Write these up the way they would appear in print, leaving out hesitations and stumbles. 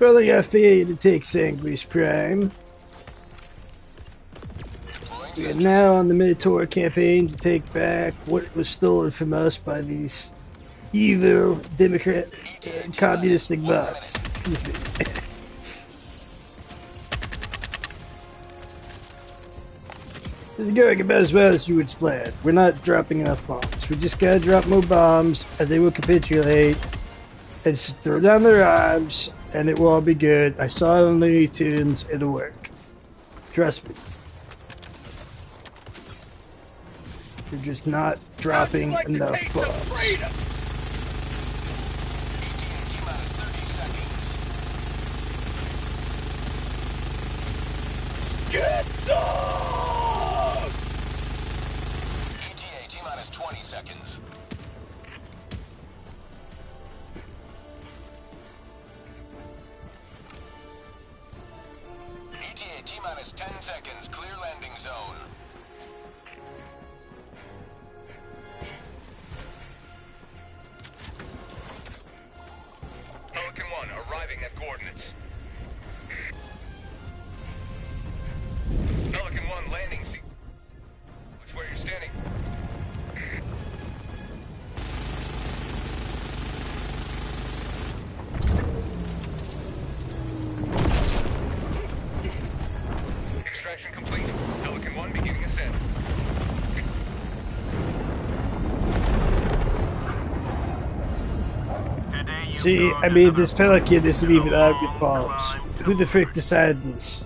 Further FA to take Sanguis Prime. We are now on the Minatoria campaign to take back what was stolen from us by these evil Democrat communistic bots. Excuse me. This is going about as well as you would plan. We're not dropping enough bombs. We just gotta drop more bombs, and they will capitulate, and just throw down their arms, and it will all be good. I saw it on the tunes. It'll work. Trust me. We're just not dropping enough bombs. Get some! ETA T-minus 20 seconds. ETA T-minus 10 seconds. Clear landing zone. Pelican 1 arriving at coordinates. Pelican 1 landing seat. Which way you're standing? Extraction complete. Pelican 1 beginning ascent. See, I mean, this Pelican isn't even armed with bombs. Who the frick decided this?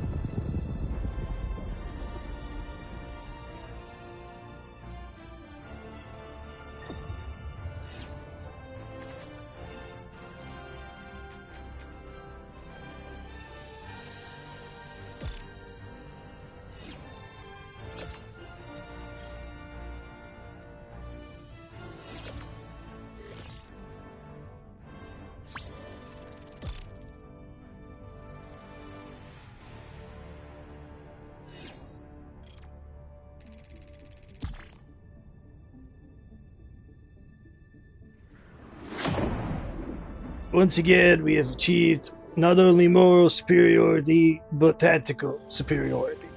Once again, we have achieved not only moral superiority, but tactical superiority.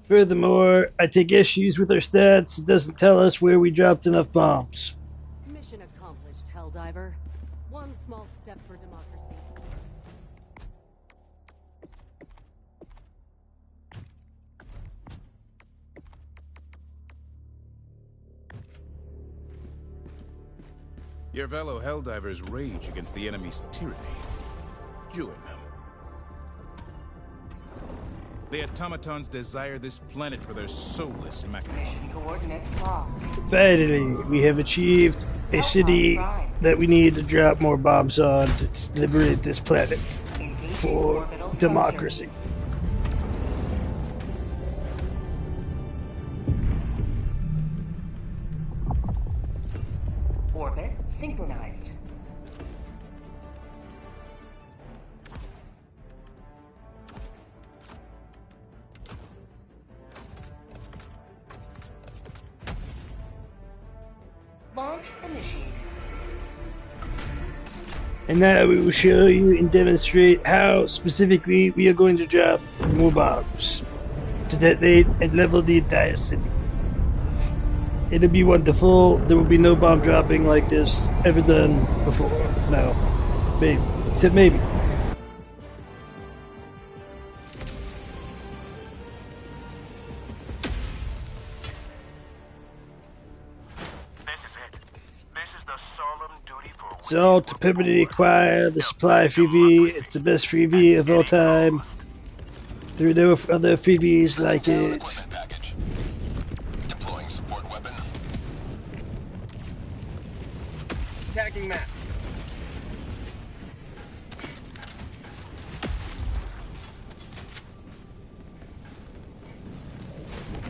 Furthermore, I take issues with our stats. It doesn't tell us where we dropped enough bombs. Mission accomplished, Helldiver. One small step for democracy. Your fellow Helldivers rage against the enemy's tyranny. Join them. The automatons desire this planet for their soulless machinations. Coordinates locked. Finally, we have achieved a city that we need to drop more bombs on to liberate this planet for democracy. Orbit synchronized. Launch initiated. And now we will show you and demonstrate how specifically we are going to drop more bombs to detonate and level the entire city. It'll be wonderful. There will be no bomb dropping like this ever done before. No. Maybe. Except maybe. So, to permanently acquire the supply freebie, it's the best freebie of all time. There are no other freebies like it. Deploying support weapon. Tagging map.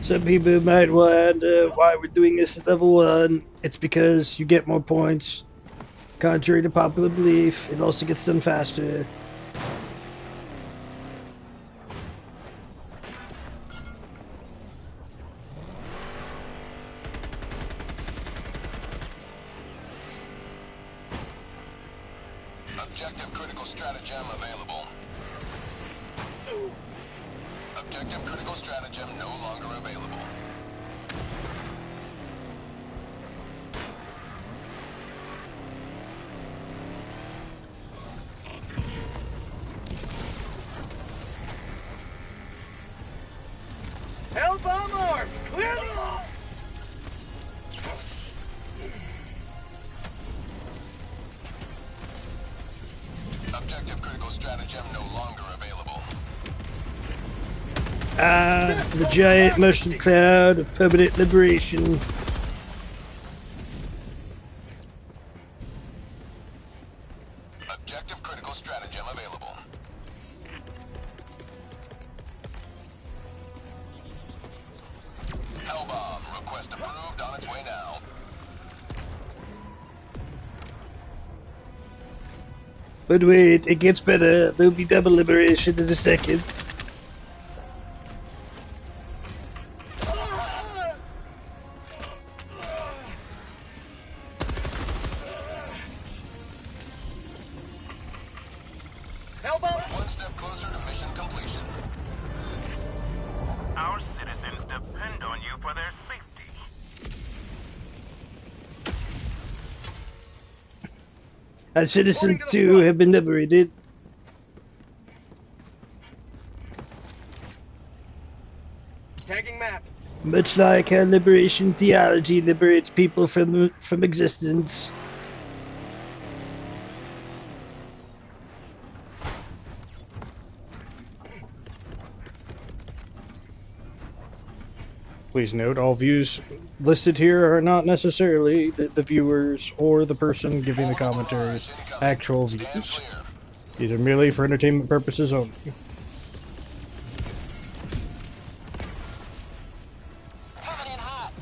Some people might wonder why we're doing this at level 1. It's because you get more points. Contrary to popular belief, it also gets done faster. Objective critical stratagem available. Objective critical stratagem no longer available. Hell bomb armed! Clear them all! Objective critical stratagem no longer available. The giant mushroom cloud of permanent liberation. Objective critical stratagem available. Hellbomb request approved, on its way now. But wait, it gets better. There'll be double liberation in a second. Hellbomb! One step closer to mission completion. Our citizens depend on you for their safety. Our citizens too have been liberated. Tagging map. Much like how liberation theology liberates people from existence. Please note, all views listed here are not necessarily the viewers or the person giving the commentaries' actual views. These are merely for entertainment purposes only. Coming in hot.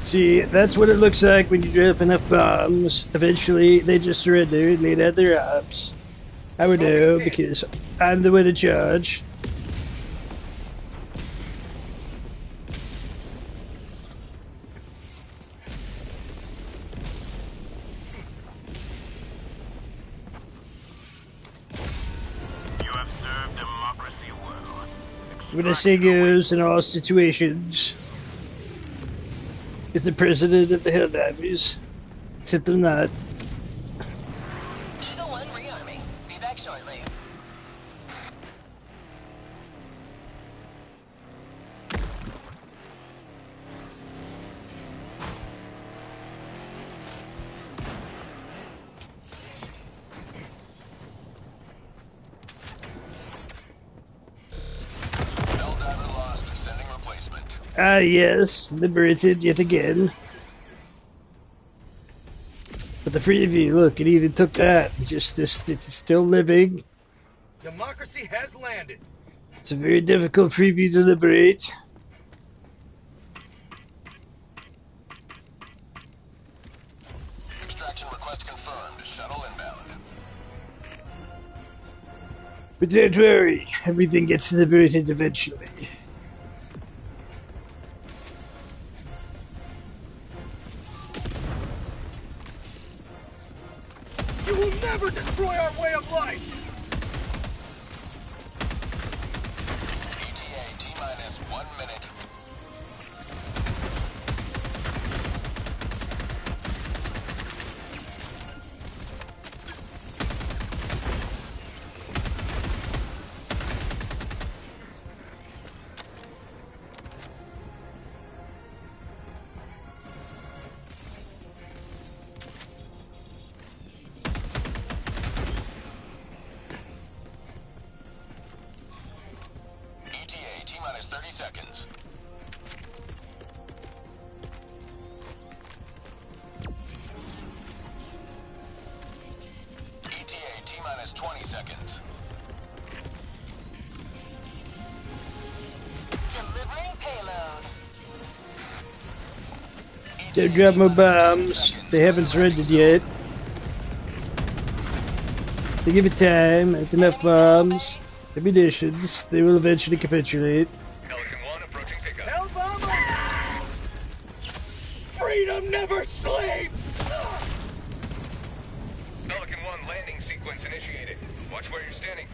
See, that's what it looks like when you drop enough bombs. Eventually, they just surrender and lay down their arms. I would know, because I'm the one in charge. You have served democracy well. When I say goes in all situations, is the president of the Helldivers. Except I'm not. Eagle 1 rearming. Be back shortly. Helldiver lost. Sending replacement. Ah yes, liberated yet again. But the Freeview, look, it even took that. It's still living. Democracy has landed. It's a very difficult Freeview to liberate. Extraction request confirmed. Shuttle inbound. But don't worry, everything gets liberated eventually. You will never destroy our way of life! ETA T-minus 1 minute. ETA T-minus 30 seconds. ETA T-minus 20 seconds. Delivering payload. Don't drop more bombs. They haven't surrendered yet. They give it time, with enough bombs, ammunitions, they will eventually capitulate. Pelican 1 approaching pickup. Hellbomb! Free Freedom never sleeps! Pelican 1 landing sequence initiated. Watch where you're standing.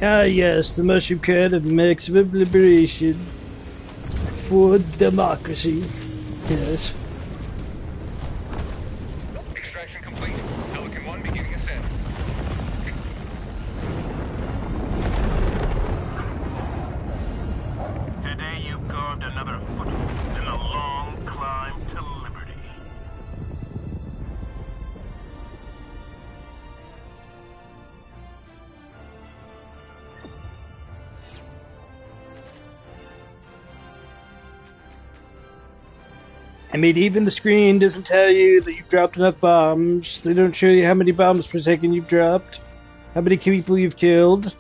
Ah, yes, the mushroom card of maximum liberation for democracy. Yes. Extraction complete. Pelican 1 beginning ascent. Today you carved another foothold in the long climb to liberty. I mean, even the screen doesn't tell you that you've dropped enough bombs. They don't show you how many bombs per second you've dropped, how many people you've killed.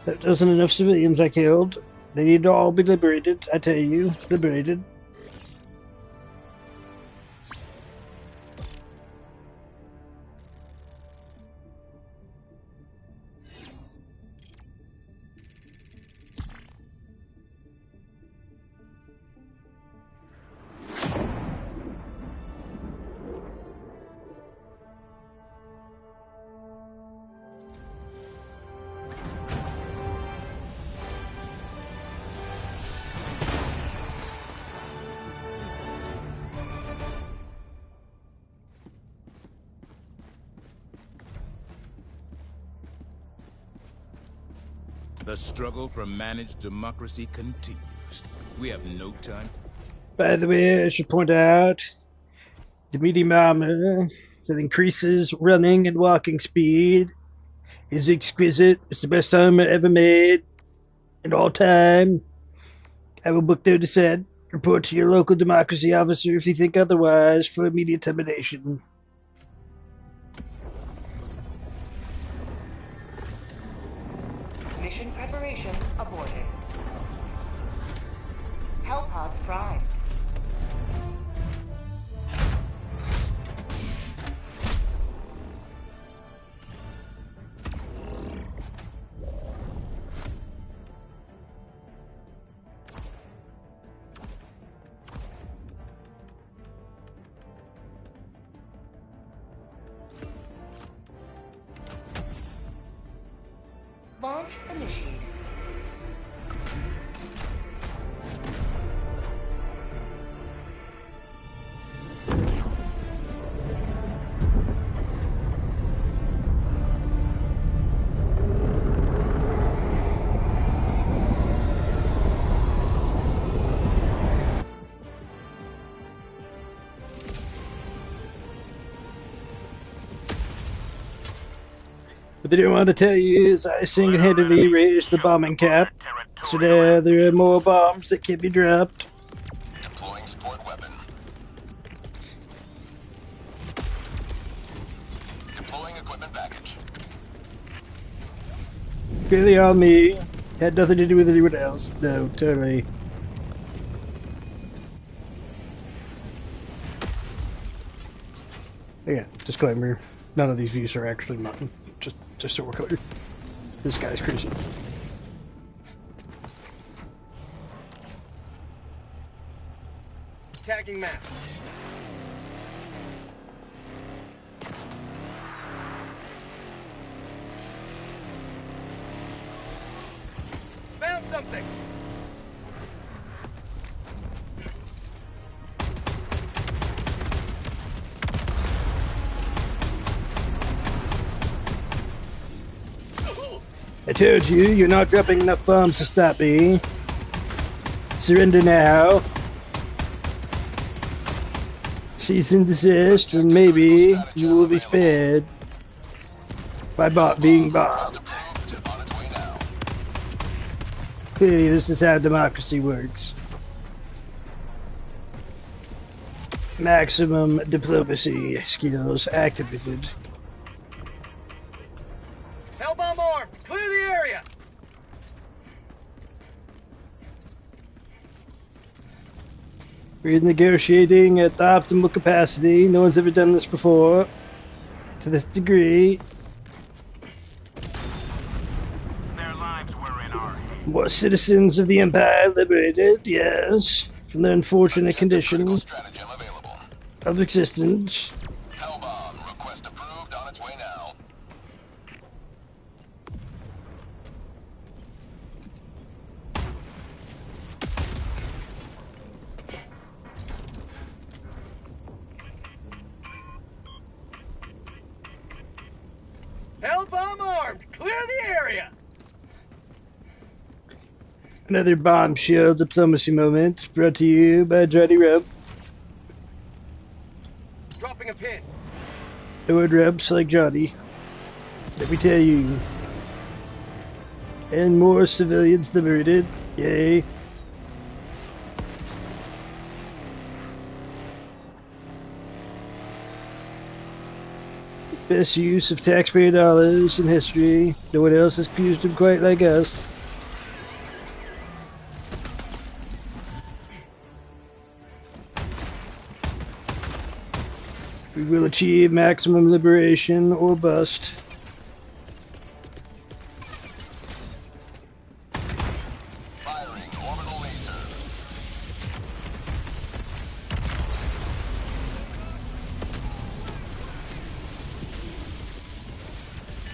That wasn't enough civilians I killed. They need to all be liberated, I tell you. Liberated. The struggle for managed democracy continues. We have no time. By the way, I should point out, the medium armor that increases running and walking speed is exquisite. It's the best armor ever made in all time. I will book their dissent. Report to your local democracy officer if you think otherwise for immediate termination. Mission preparation aborted. Hellpods prime. Launch initiated. What they don't want to tell you is I single-handedly raised the bombing cap, so there are more bombs that can be dropped. Deploying support weapon. Deploying equipment package. Clearly on me. Had nothing to do with anyone else. No, totally. Yeah, disclaimer. None of these views are actually mine. Just so we're clear. This guy's crazy. Tagging map. Found something! I told you, you're not dropping enough bombs to stop me. Surrender now. Cease and desist, and maybe you will be spared by being bombed. Clearly, this is how democracy works. Maximum diplomacy skills activated. Hellbomb armed! Clear the area! We're negotiating at the optimal capacity. No one's ever done this before. To this degree. Their lives were in our hands. More citizens of the Empire liberated, yes, from their unfortunate condition Stratagem available. of existence. Hellbomb. Request approved. On its way now. Hellbomb armed! Clear the area! Another bombshell diplomacy moment brought to you by Johnny Rub. Dropping a pin. The word Rubs like Johnny. Let me tell you. And more civilians liberated. Yay. Best use of taxpayer dollars in history. No one else has used them quite like us. We will achieve maximum liberation or bust. Firing orbital laser.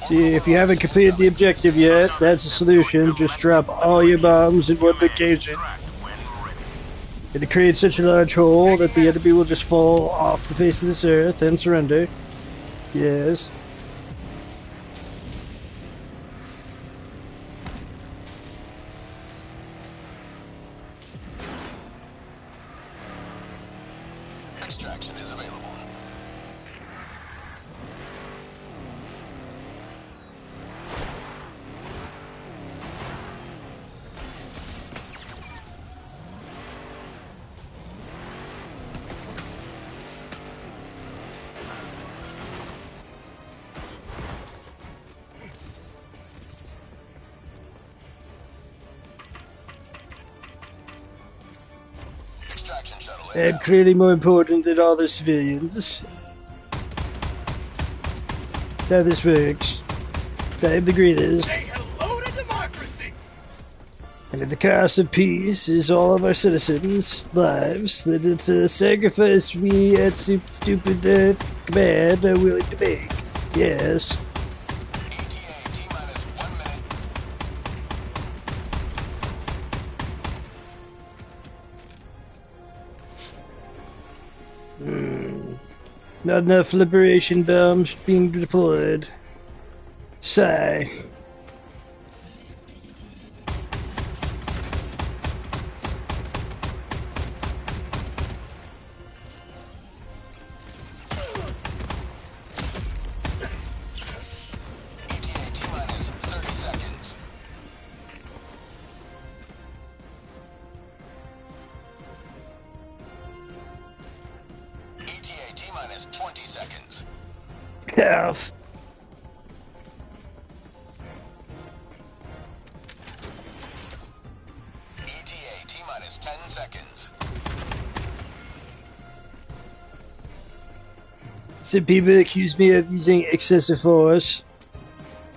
See, if you haven't completed the objective yet, that's the solution. Just drop all your bombs in one location. It'll create such a large hole that the enemy will just fall off the face of this earth and surrender. Yes. Extraction is available. Extraction shuttle And inbound. clearly more important than all the civilians. How this works. Time the greatest. Say hello to democracy! And at the cost of peace is all of our citizens' lives that it's a sacrifice we at stupid command are willing to make. Yes. ETA T-minus 1 minute. Not enough liberation bombs being deployed. Sigh. ETA T-minus 30 seconds. ETA T-minus 20 seconds. Half. ETA T-minus 10 seconds. Some people accuse me of using excessive force.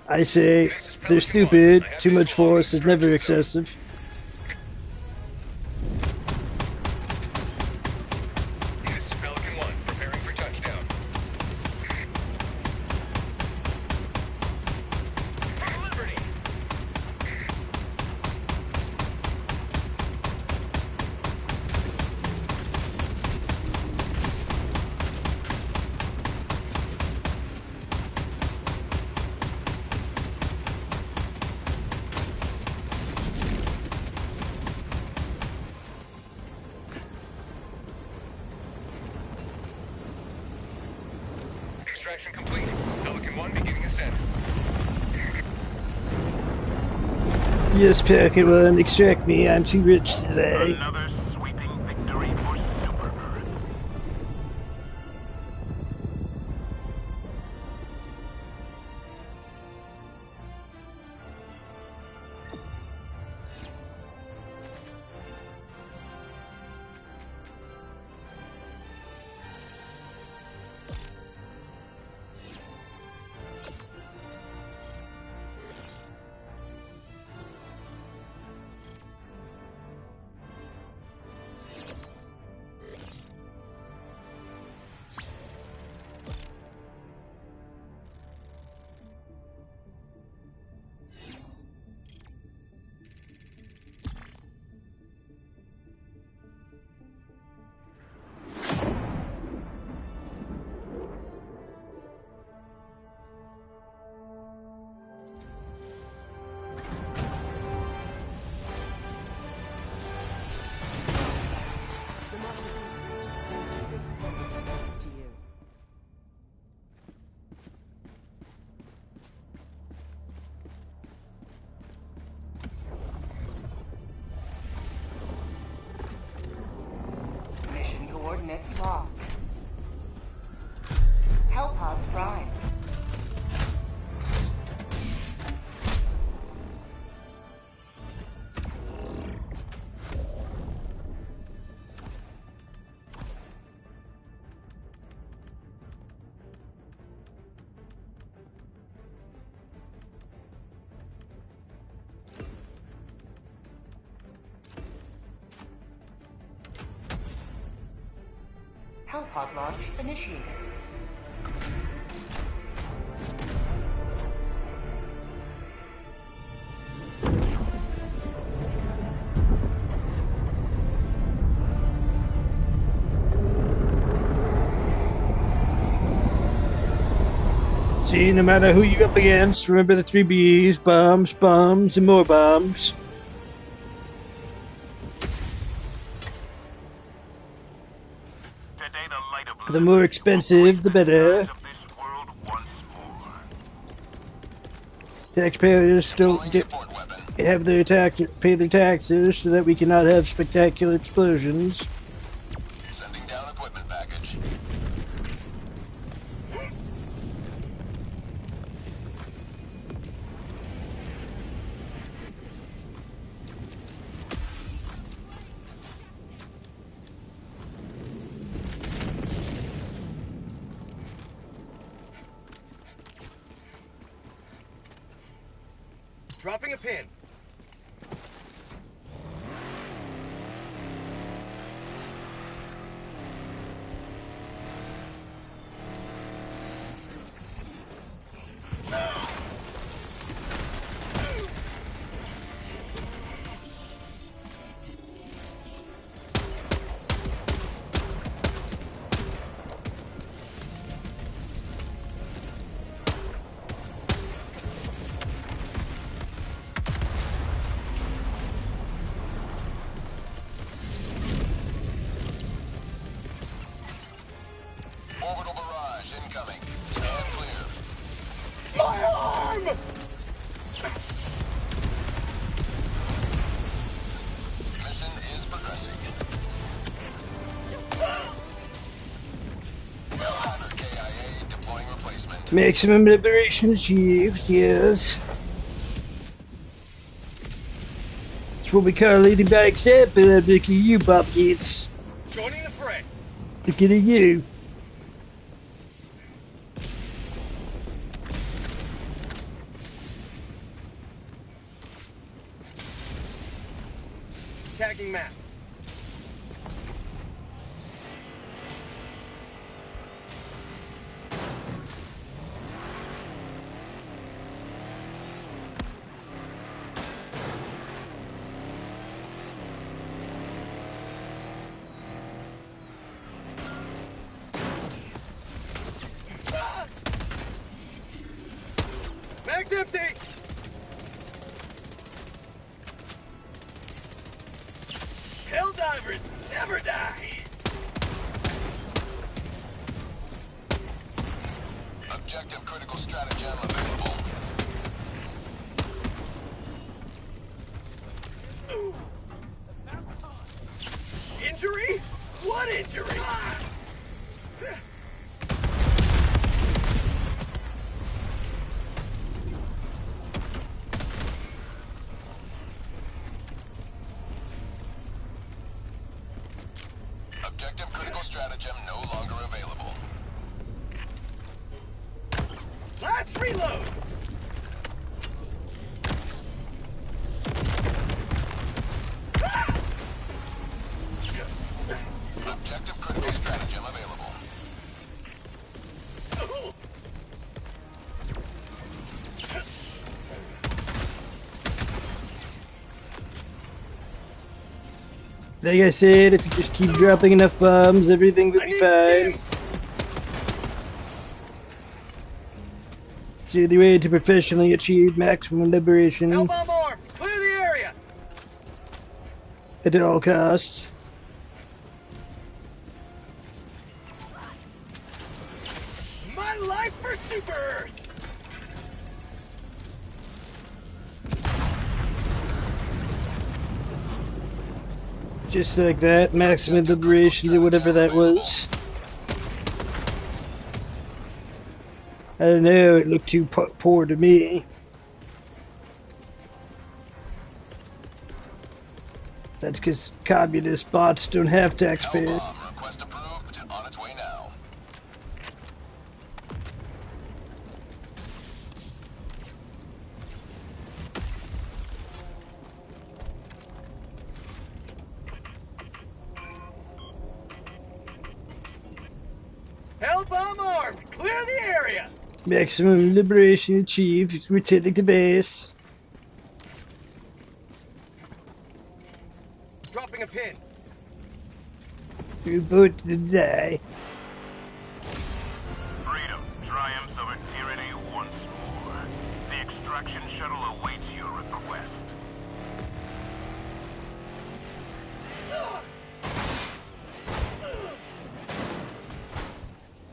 I say they're stupid. Too much force is never excessive. This is Pelican 1, preparing for touchdown. For liberty! Extraction complete. Pelican 1 beginning ascent. Yes, Packet One, extract me. I'm too rich today. Another sweeping victory for Super Earth. locked. Hellpods prime. Hellpod launch initiated. See, no matter who you're up against, remember the 3 B's: bombs, bombs, and more bombs. Today, the light of The more expensive, the better. of this world once more. Taxpayers don't have their pay their taxes so that we cannot have spectacular explosions. Sending down equipment package. Dropping a pin. Orbital barrage incoming. Stand clear. My arm! Mission is progressing. Helldiver KIA deploying replacement. Maximum liberation achieved, yes. That's what we call leading by example. Look at you, Bob Gates. Joining the fray. Look at you. Tagging map. Mag's empty! Helldivers never die! Objective critical stratagem available. Injury? What injury? Objective critical stratagem no longer available. Last reload! Objective critical stratagem available. Like I said, if you just keep dropping enough bombs, everything will be fine. It's the only way to professionally achieve maximum liberation Hellbomb armed! Clear the area! at all costs. My life for Super Earth! Just like that, maximum liberation or whatever that was. I don't know, it looked too poor to me. That's because communist bots don't have taxpayers. Hellbomb request approved. On its way now. Hellbomb armed! Clear the area! Maximum liberation achieved. Returning to base. Dropping a pin. You're both to die. Freedom triumphs over tyranny once more. The extraction shuttle awaits your request.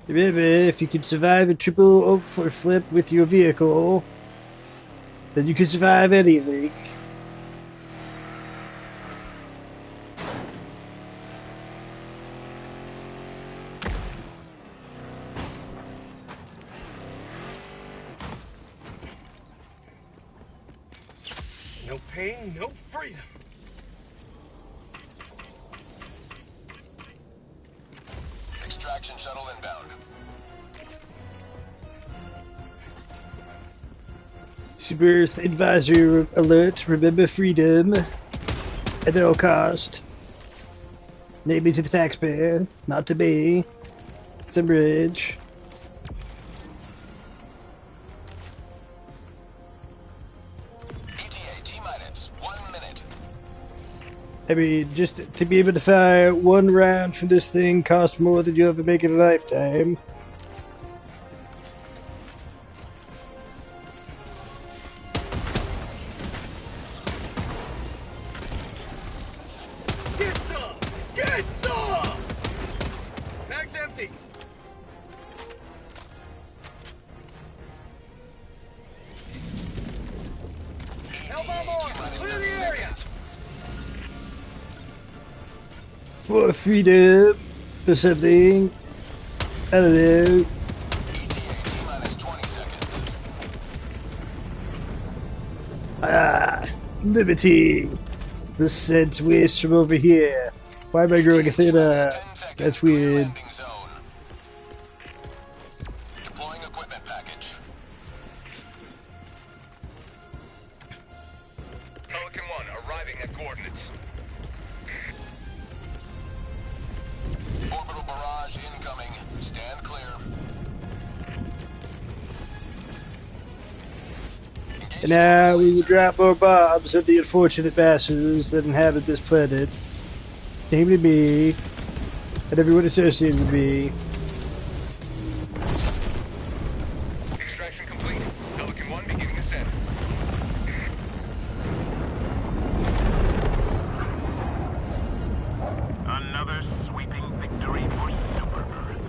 Remember, if you can survive a triple over flip with your vehicle, then you can survive anything. No pain, no freedom. Extraction shuttle inbound. Super advisory alert. Remember freedom at all cost. Namely to the taxpayer, not to me. It's a bridge. ETA T-minus 1 minute. I mean, just to be able to fire one round from this thing costs more than you'll ever make in a lifetime. Get some! Get some! Mag's empty. Hellbomb armed! Clear the area! For freedom or something. I don't know. ETA T-minus 20 seconds. Ah, liberty. The scent waste from over here. Why am I growing a thinner? 10 seconds. That's Clear weird. landing zone. Deploying equipment package. Pelican 1 arriving at coordinates. Orbital barrage incoming. Stand clear. And now we will drop more bombs at the unfortunate bastards that inhabit this planet. Namely me, and everyone associated with me. Extraction complete. Pelican 1 beginning ascent. Another sweeping victory for Super Earth.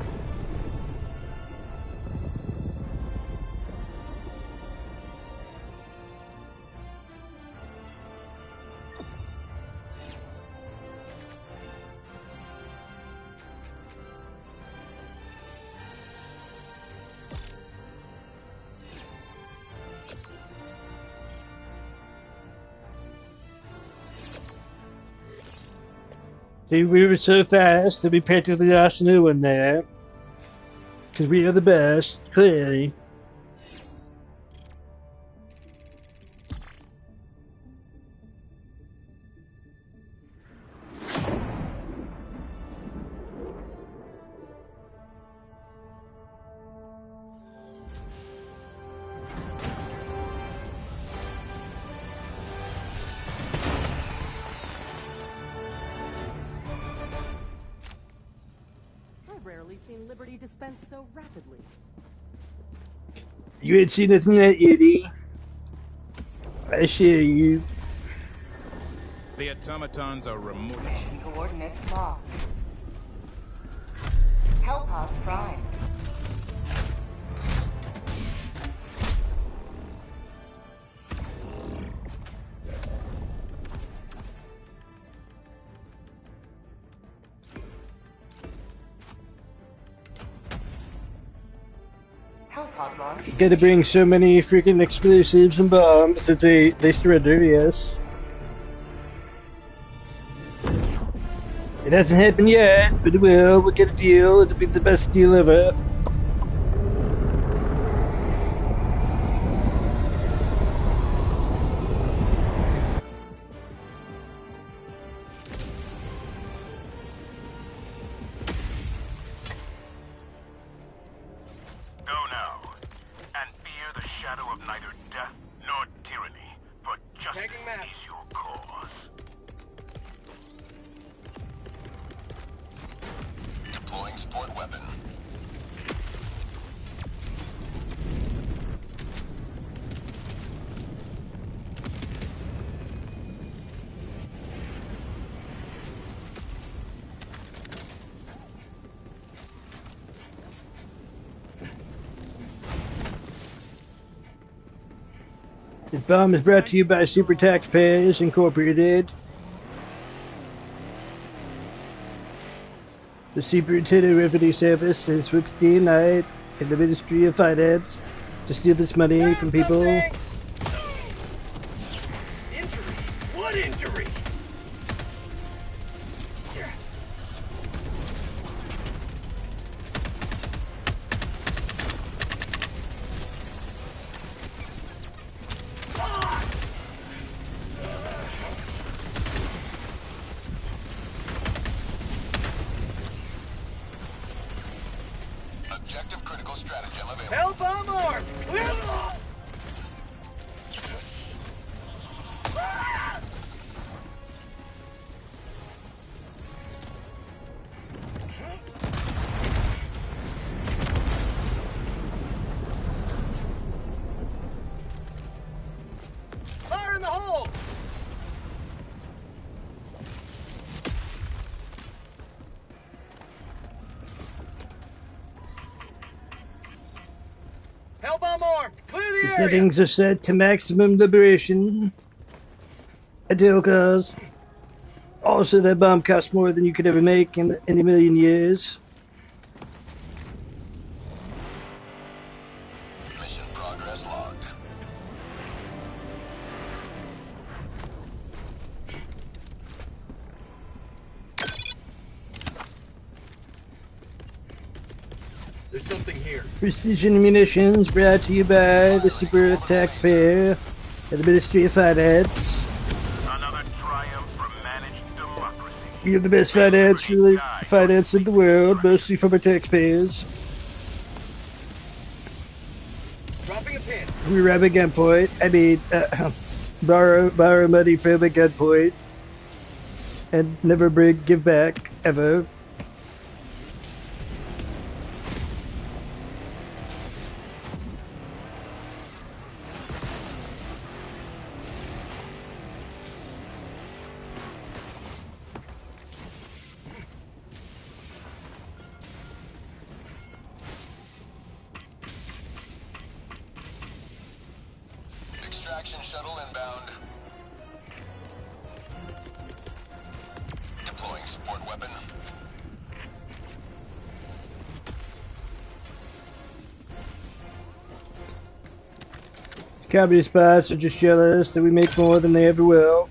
See, we were so fast that we practically lost a new one there. Because we are the best, clearly. I've rarely seen liberty dispensed so rapidly. You ain't seen nothing yet, Eddie. I assure you. The automatons are removed. Mission coordinates locked. Hellpods prime. Helipod launch. Gotta bring so many freaking explosives and bombs that they surrender, yes. It hasn't happened yet, but it will. We'll get a deal. It'll be the best deal ever. Go now, and fear the shadow of neither death nor tyranny, for justice Taking map. is your cause. Deploying support weapon. This bomb is brought to you by Super Taxpayers Incorporated. The Superintendent Revenue Service has worked day and night in the Ministry of Finance to steal this money from people. Injury? What injury? Objective critical stratagem available. Hell bomb armed! Clear! Fire in the hole! Hell bomb armed! Clear the The area! settings are set to maximum liberation at all costs. Also, that bomb costs more than you could ever make in a million years. Mission progress logged. There's something here. Precision munitions brought to you by the Super Taxpayer and the Ministry of Finance. Another triumph for managed democracy. We have the best finance in the world, mostly from our taxpayers. Dropping a pin. We rob a gunpoint. I mean, borrow money from a gunpoint, and never give back ever. Extraction shuttle inbound. Deploying support weapon. These communist spots are just jealous that we make more than they ever will.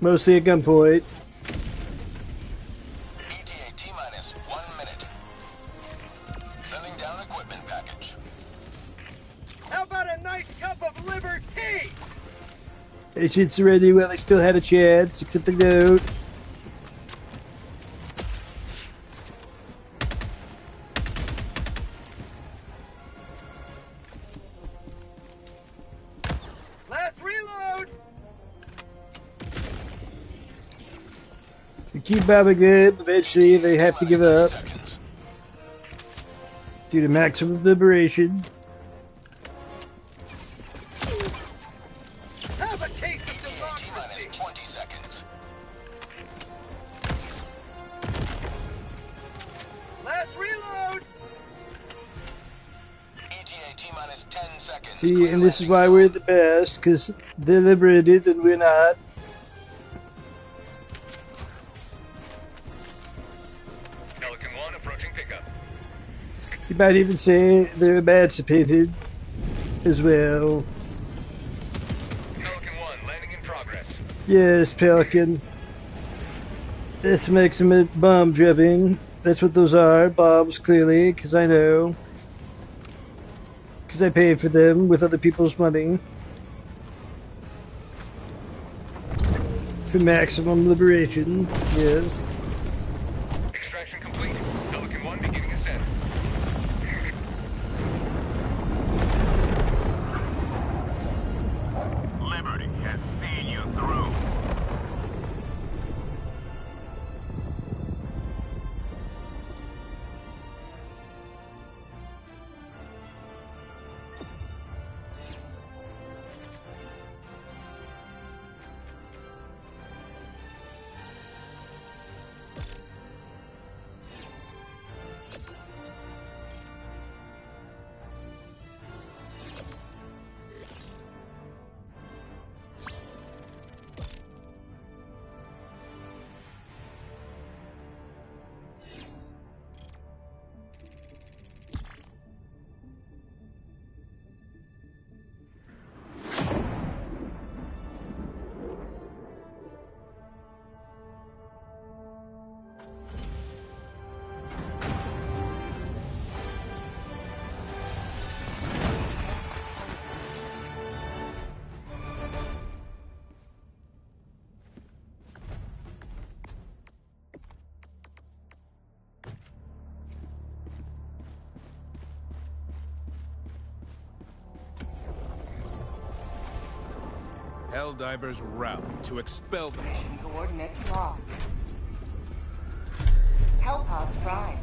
Mostly at gunpoint. ETA T-minus 1 minute. Sending down equipment package. How about a nice cup of liberty? They should surrender while they still had a chance, except they don't. Last reload! They keep bombing them, eventually they have to give up Seconds. due to maximum liberation. Have a taste of ETA democracy! T-minus 20 seconds. Last reload! ETA T-minus 10 seconds. See, Clear and this is landing why zone. we're the best, because they're liberated and we're not. Pelican 1 approaching pickup. You might even say they're emancipated as well. Pelican 1, landing in progress. Yes, Pelican. This makes them a bomb dripping. That's what those are, bombs, clearly, because I know. Because I paid for them with other people's money. For maximum liberation, yes. Extraction complete. Pelican 1 beginning ascent. Liberty has seen you through. Helldivers rally to expel them. Mission coordinates locked. Hellpods prime.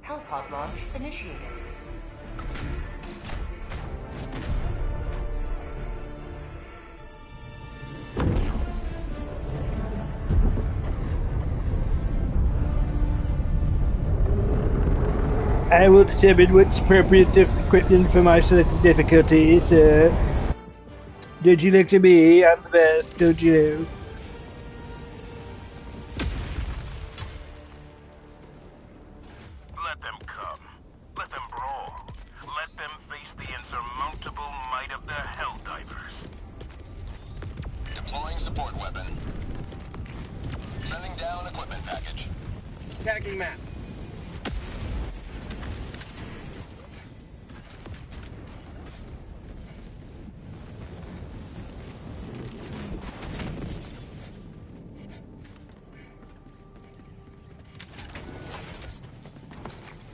Hellpod launch initiated. I will determine what's appropriate equipment for my selected difficulty, sir. Don't you look to me? I'm the best, don't you know? Let them come. Let them brawl. Let them face the insurmountable might of the Helldivers. Deploying support weapon. Sending down equipment package. Tagging map.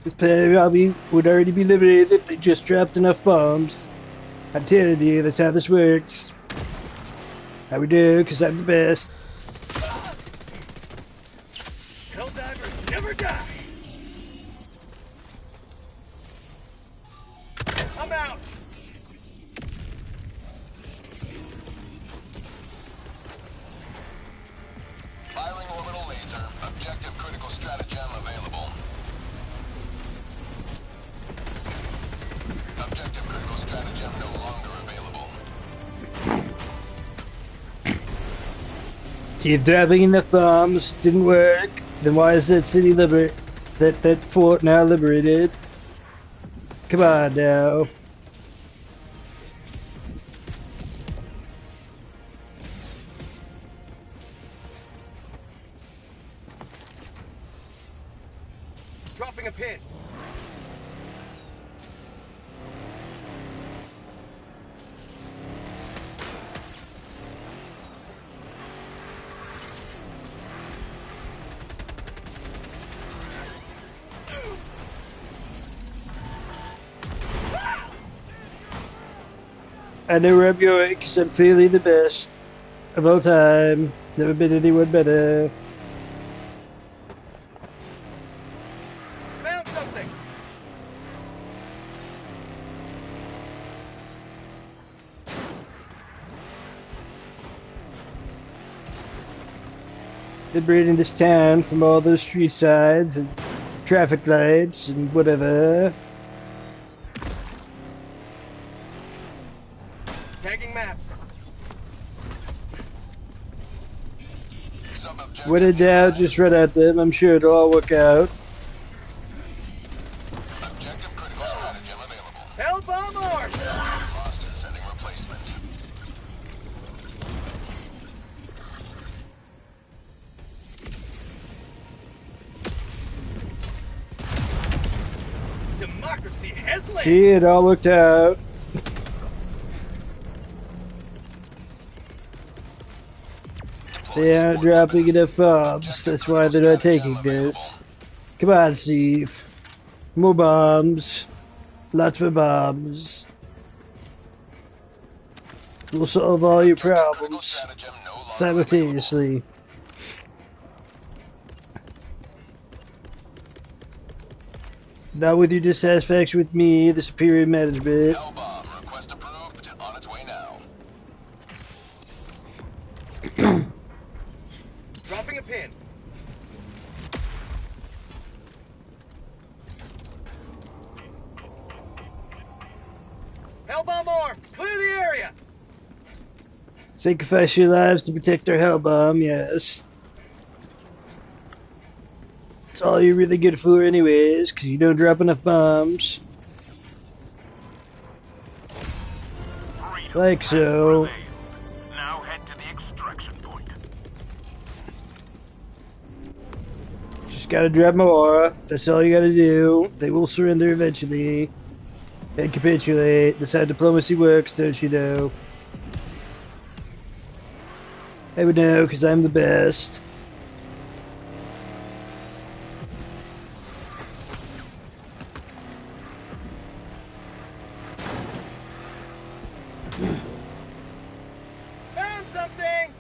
This planet probably would already be liberated if they just dropped enough bombs. I'm telling you, that's how this works. How we do, because I'm the best. Helldivers never die. I'm out. Firing orbital laser. Objective critical stratagem available. Objective critical stratagem no longer available. See, if dropping enough bombs didn't work, then why is that city that fort now liberated? Come on now. Dropping a pin. I know where I'm going, because I'm clearly the best of all time. Never been anyone better. Found something. liberating this town from all those street signs and traffic lights and whatever. Tagging map. When in doubt, just run at them. I'm sure it'll all work out. Objective critical stratagem available. Hell bomb or Lost and sending replacement. democracy has landed. See, it all worked out. They aren't dropping enough bombs. That's why they're not taking this. Come on, Steve. More bombs. Lots more bombs. We'll solve all your problems simultaneously. Not with your dissatisfaction with me, the superior management. Hell bomb. Request approved. On its way now. Dropping a pin. Hell bomb armed. Clear the area. Sacrifice your lives to protect our hell bomb, yes. It's all you're really good for anyways, because you don't drop enough bombs. Like so. Now head to the extraction point. Just gotta drop more. That's all you gotta do. They will surrender eventually. And capitulate. That's how diplomacy works, don't you know? I would know, because I'm the best. Found something.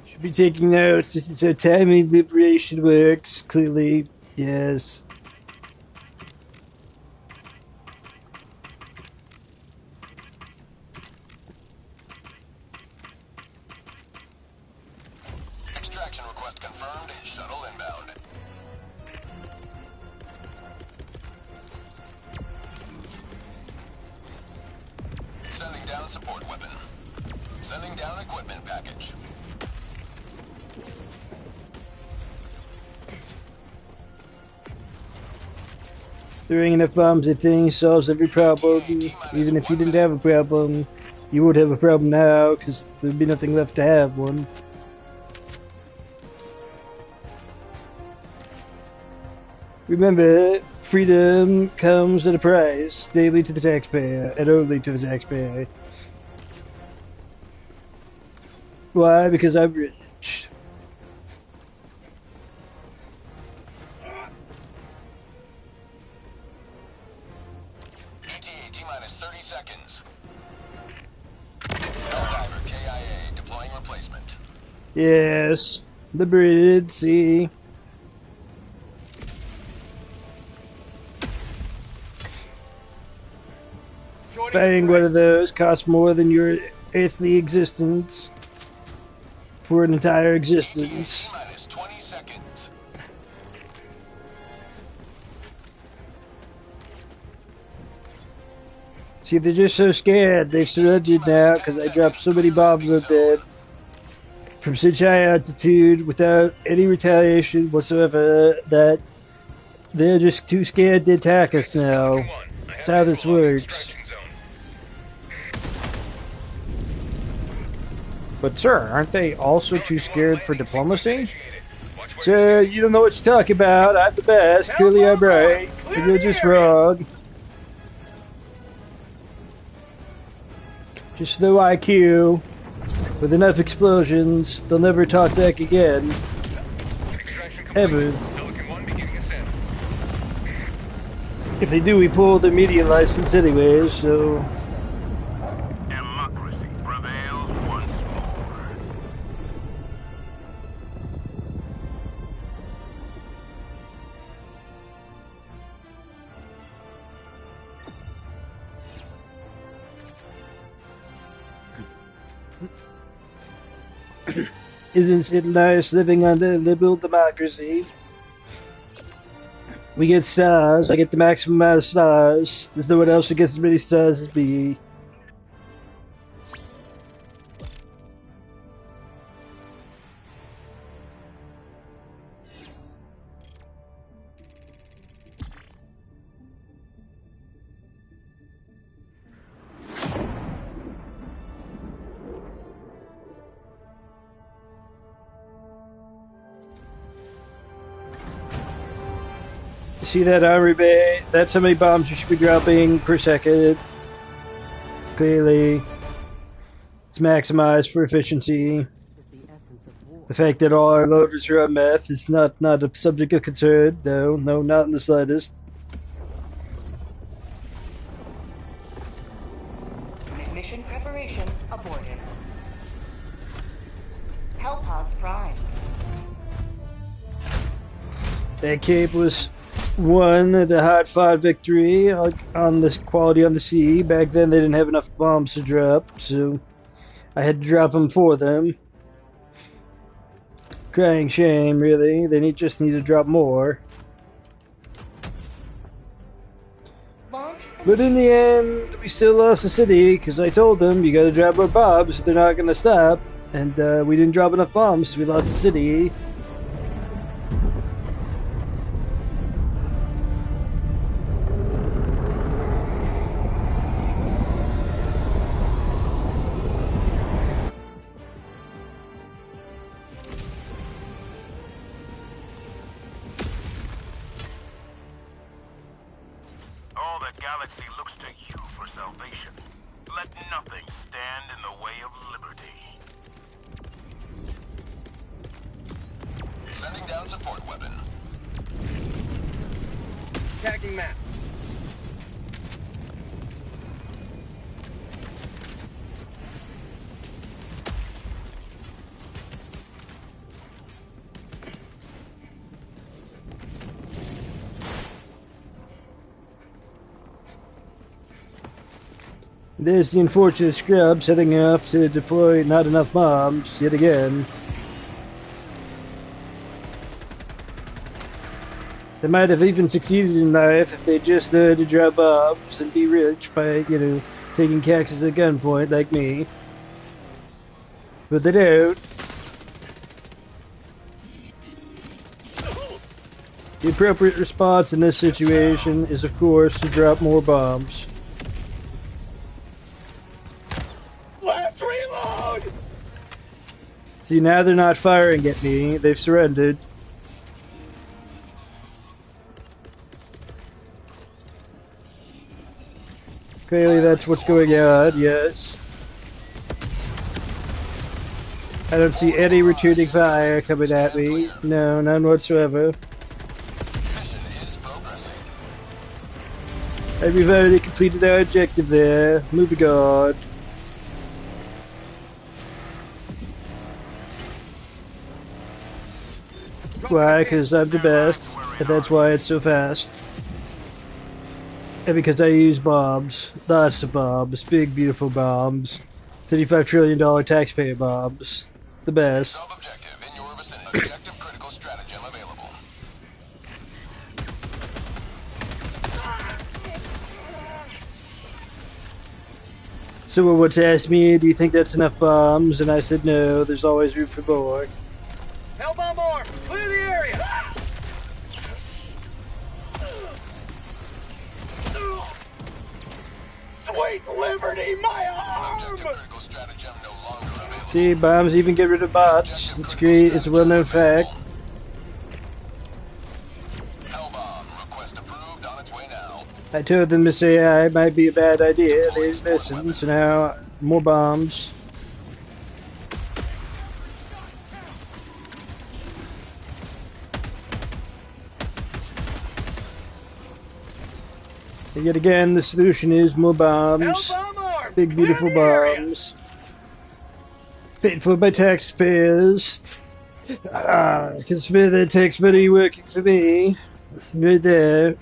Should be taking notes. This is how timing liberation works, clearly. Yes. Extraction request confirmed. Shuttle inbound. Sending down support weapon. Sending down equipment package. Throwing enough bombs at things solves every problem. Even if you didn't have a problem, you would have a problem now, because there'd be nothing left to have one. Remember, freedom comes at a price, daily to the taxpayer, and only to the taxpayer. Why? Because I'm rich. ETA T-minus 30 seconds. Helldiver KIA deploying replacement. Yes, liberated, see. Fighting one of those costs more than your earthly existence for an entire existence. T-minus 20 seconds. See, if they're just so scared, they've surrendered now because I dropped so many bombs on them from such high altitude without any retaliation whatsoever that they're just too scared to attack us now. That's how this works. But sir, aren't they also too scared for diplomacy? Sir, you don't know what you're talking about. I'm the best. Clearly I'm right. And you're just wrong. Just low IQ. With enough explosions, they'll never talk back again. Ever. If they do, we pull their media license anyway, so... Democracy prevails once more. Isn't it nice living under a liberal democracy? We get stars. I get the maximum amount of stars. There's no one else who gets as many stars as me. See that armory bay? That's how many bombs you should be dropping per second. Clearly, it's maximized for efficiency. Is the essence of war. The fact that all our loaders are on meth is not a subject of concern. No, not in the slightest. Mission preparation aborted. Hellpods prime. That cape was won at a hard-fought victory on the quality on the sea. Back then, they didn't have enough bombs to drop, so I had to drop them for them. Crying shame, really. They just need to drop more. Launch. But in the end, we still lost the city, because I told them, you gotta drop more bombs, they're not gonna stop. And we didn't drop enough bombs, so we lost the city. All the galaxy looks to you for salvation. Let nothing stand in the way of liberty. Sending down support weapon. Tagging map. There's the unfortunate scrub setting off to deploy not enough bombs, yet again. They might have even succeeded in life if they just learned to drop bombs and be rich by, taking Caxes at gunpoint like me. But they don't. The appropriate response in this situation is, of course, to drop more bombs. Last reload! See, now they're not firing at me. They've surrendered. Clearly that's what's going on, yes. I don't see any returning fire coming at me. No, none whatsoever. Mission is progressing. And we've already completed our objective there. Moving on. Why? Because I'm the best, and that's why it's so fast. And because I use bombs. Lots of bombs. Big, beautiful bombs. $35 trillion taxpayer bombs. The best. Sub-objective in your vicinity. Objective critical stratagem available. Someone once asked me, do you think that's enough bombs? And I said no, there's always room for more. Hellbomb arm! Clear the area! Sweet liberty, my arm! Objective critical stratagem no longer available. See, bombs even get rid of bots. It's great, it's a well-known fact. Hellbomb. Request approved. On its way now. I told them this AI might be a bad idea. They didn't listen, so now more bombs. And yet again, the solution is more bombs. Hellbomb arm! Big, beautiful Clear the area! bombs. Paid for by taxpayers. Consider that tax money working for me. Right there. You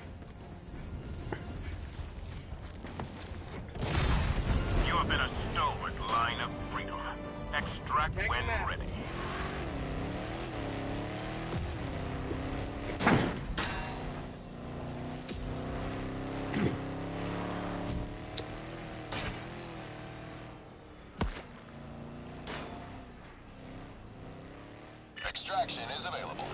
have been a stalwart line of freedom. Extraction is available.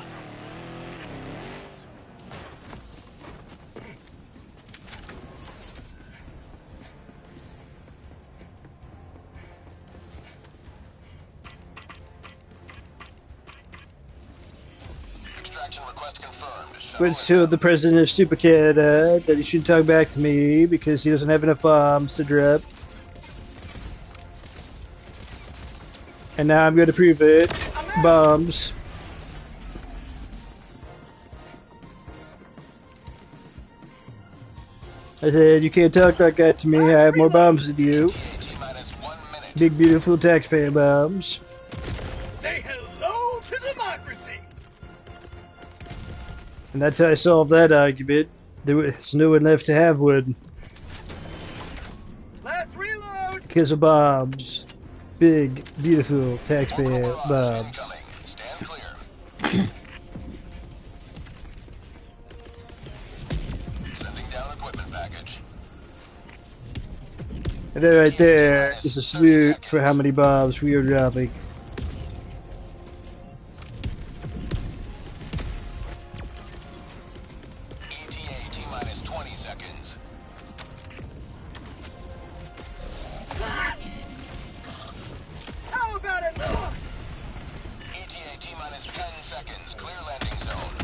Extraction request confirmed. Wentz told the president of Super Canada that he should talk back to me because he doesn't have enough bombs to drop. And now I'm going to prove it. Bombs. I said, you can't talk like that to me. I have more bombs than you. Big, beautiful taxpayer bombs. Say hello to democracy. And that's how I solved that argument. There was no one left to have one. Last reload. Because of bombs. Big, beautiful taxpayer bombs. Stand clear. Sending down equipment package. And then right there is a salute for how many bombs we are dropping. ETA T-minus 20 seconds. How about it? ETA T-minus 10 seconds. Clear landing zone.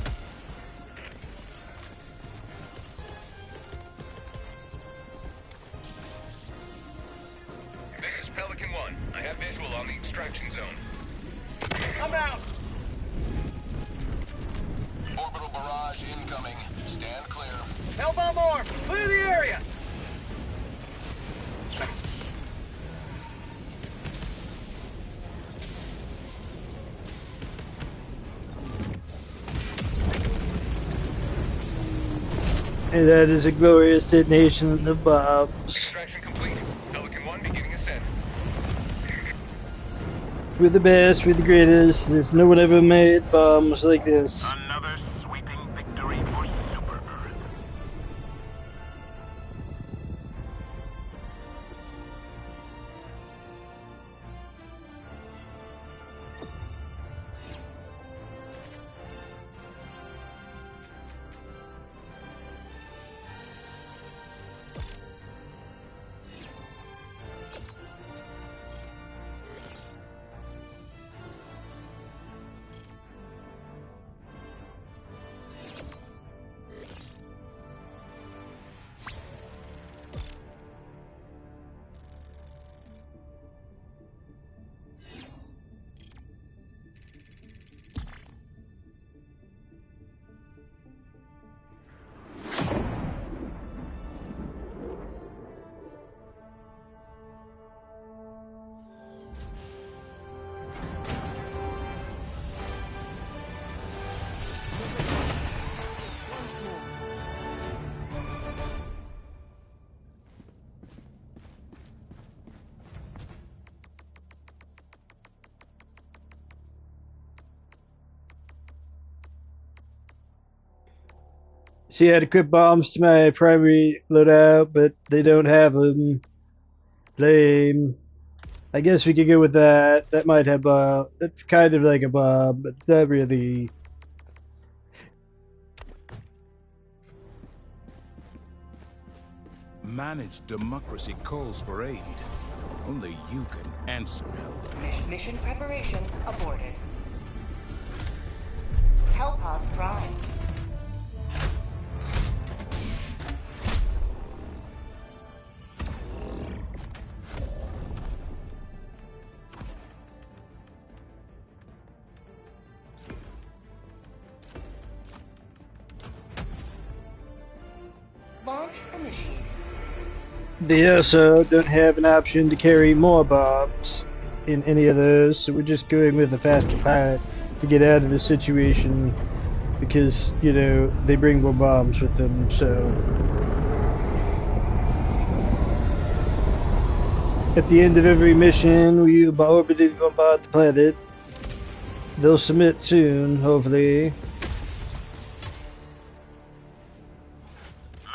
This is Pelican 1. I have visual on the extraction zone. I'm out. Orbital barrage incoming. Stand clear. Hellbomb arm. Clear the area. And that is a glorious detonation of bombs. Extraction complete. Pelican 1 beginning ascent. We're the best, we're the greatest. There's no one ever made bombs like this. Another sweeping victory for Super Earth. See, I had to equip bombs to my primary loadout, but they don't have them. Lame. I guess we could go with that. That might have that's kind of like a bomb, but it's not really. Managed democracy calls for aid. Only you can answer help. Mission preparation aborted. Hellpods prime. Launch initiated. They also don't have an option to carry more bombs in any of those, so we're just going with the faster pilot to get out of the situation because, you know, they bring more bombs with them, so. At the end of every mission, we orbit bombard the planet. They'll submit soon, hopefully.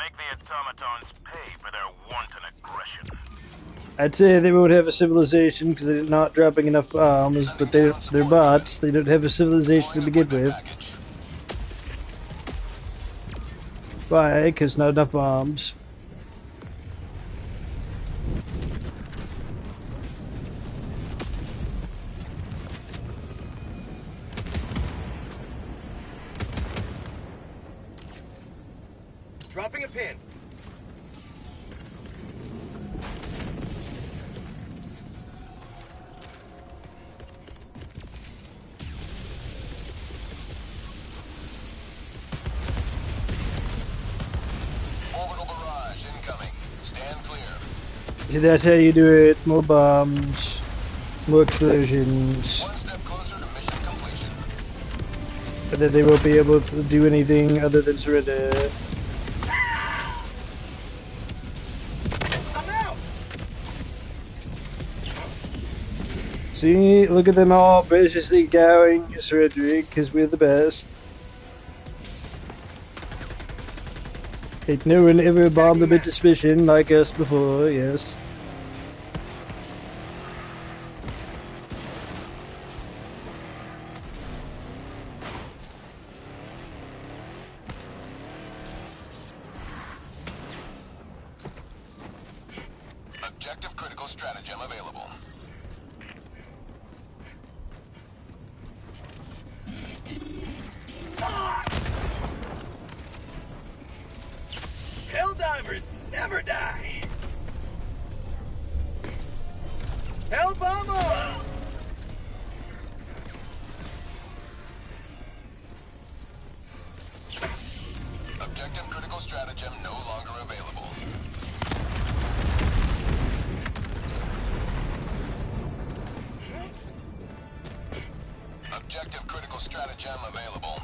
make the automatons pay for their wanton aggression. I'd say they won't have a civilization because they're not dropping enough bombs, but they're bots. They don't have a civilization to begin with. Why? Because not enough bombs. Dropping a pin. Orbital barrage incoming. Stand clear. See, that's how you do it. More bombs, more explosions. One step closer to mission completion. But then they won't be able to do anything other than surrender. I'm out. See, look at them all graciously gowing, surrendering, because we're the best. Ain't no one ever bombed them into suspicion like us before, yes. Objective critical stratagem available. Hell divers never die. Hell bomber. Objective critical stratagem no longer available. Objective critical stratagem available.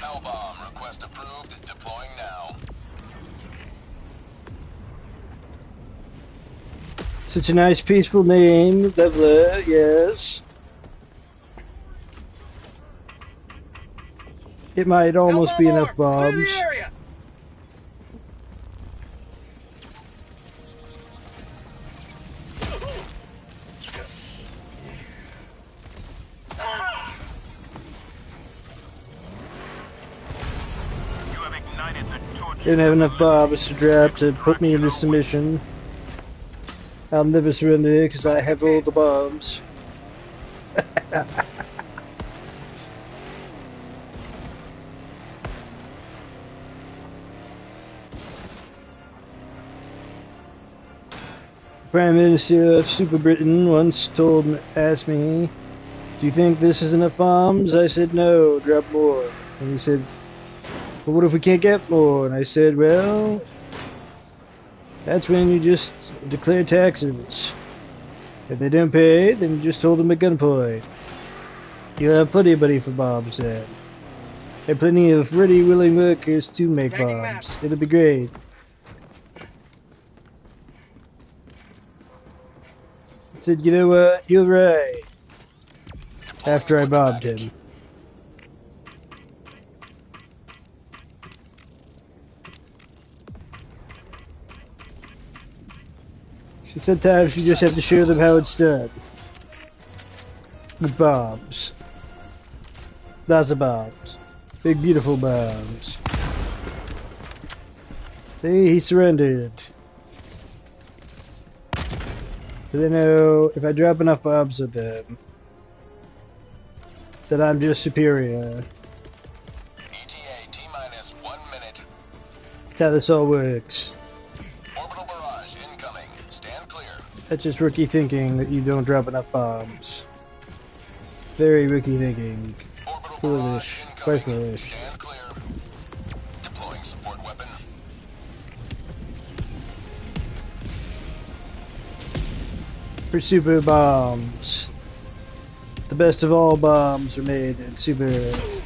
Hell bomb request approved. Deploying now. Such a nice, peaceful name, Leveler, yes. It might almost be enough Clear bombs. the area. You have ignited the torch. Didn't have enough bombs to drop to put me into submission. I'll never surrender because I have all the bombs. Prime Minister of Super Britain once asked me, "Do you think this is enough bombs?" I said, "No, drop more." And he said, "Well, what if we can't get more?" And I said, "Well, that's when you just declare taxes. If they don't pay, then you just hold them at gunpoint. You'll have plenty of money for bombs then. And plenty of ready, willing workers to make Tagging bombs. map. It'll be great." I said, "You know what? You're right." After I bombed him. So sometimes you just have to show them how it's done. With bombs. Lots of bombs. Big beautiful bombs. See, he surrendered. But they know if I drop enough bombs at them, that I'm just superior. ETA T-minus 1 minute. That's how this all works. Orbital barrage incoming. Stand clear. That's just rookie thinking that you don't drop enough bombs. Very rookie thinking. Orbital Foolish. barrage Quite incoming. foolish. Stand clear. Deploying support weapon. For super bombs. The best of all bombs are made in Super Earth.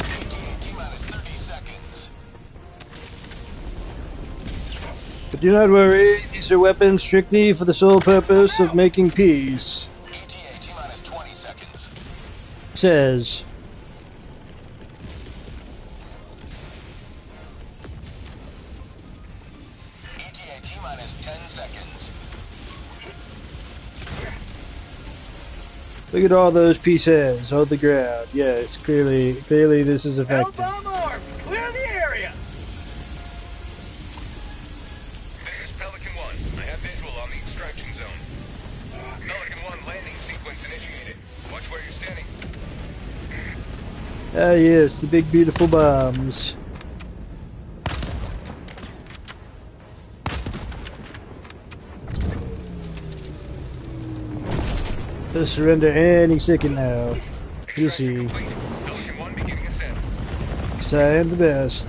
ETA T-minus 30 seconds. But do not worry, these are weapons strictly for the sole purpose of making peace. ETA T-minus 20 seconds. Says. Look at all those pieces on the ground. Yes, clearly this is effective. Hellbomb armed! Clear the area! This is Pelican 1. I have visual on the extraction zone. Pelican 1 landing sequence initiated. Watch where you're standing. Ah yes, the big beautiful bombs. They'll surrender any second now. You see. Pelican 1 beginning ascent. Cause I am the best.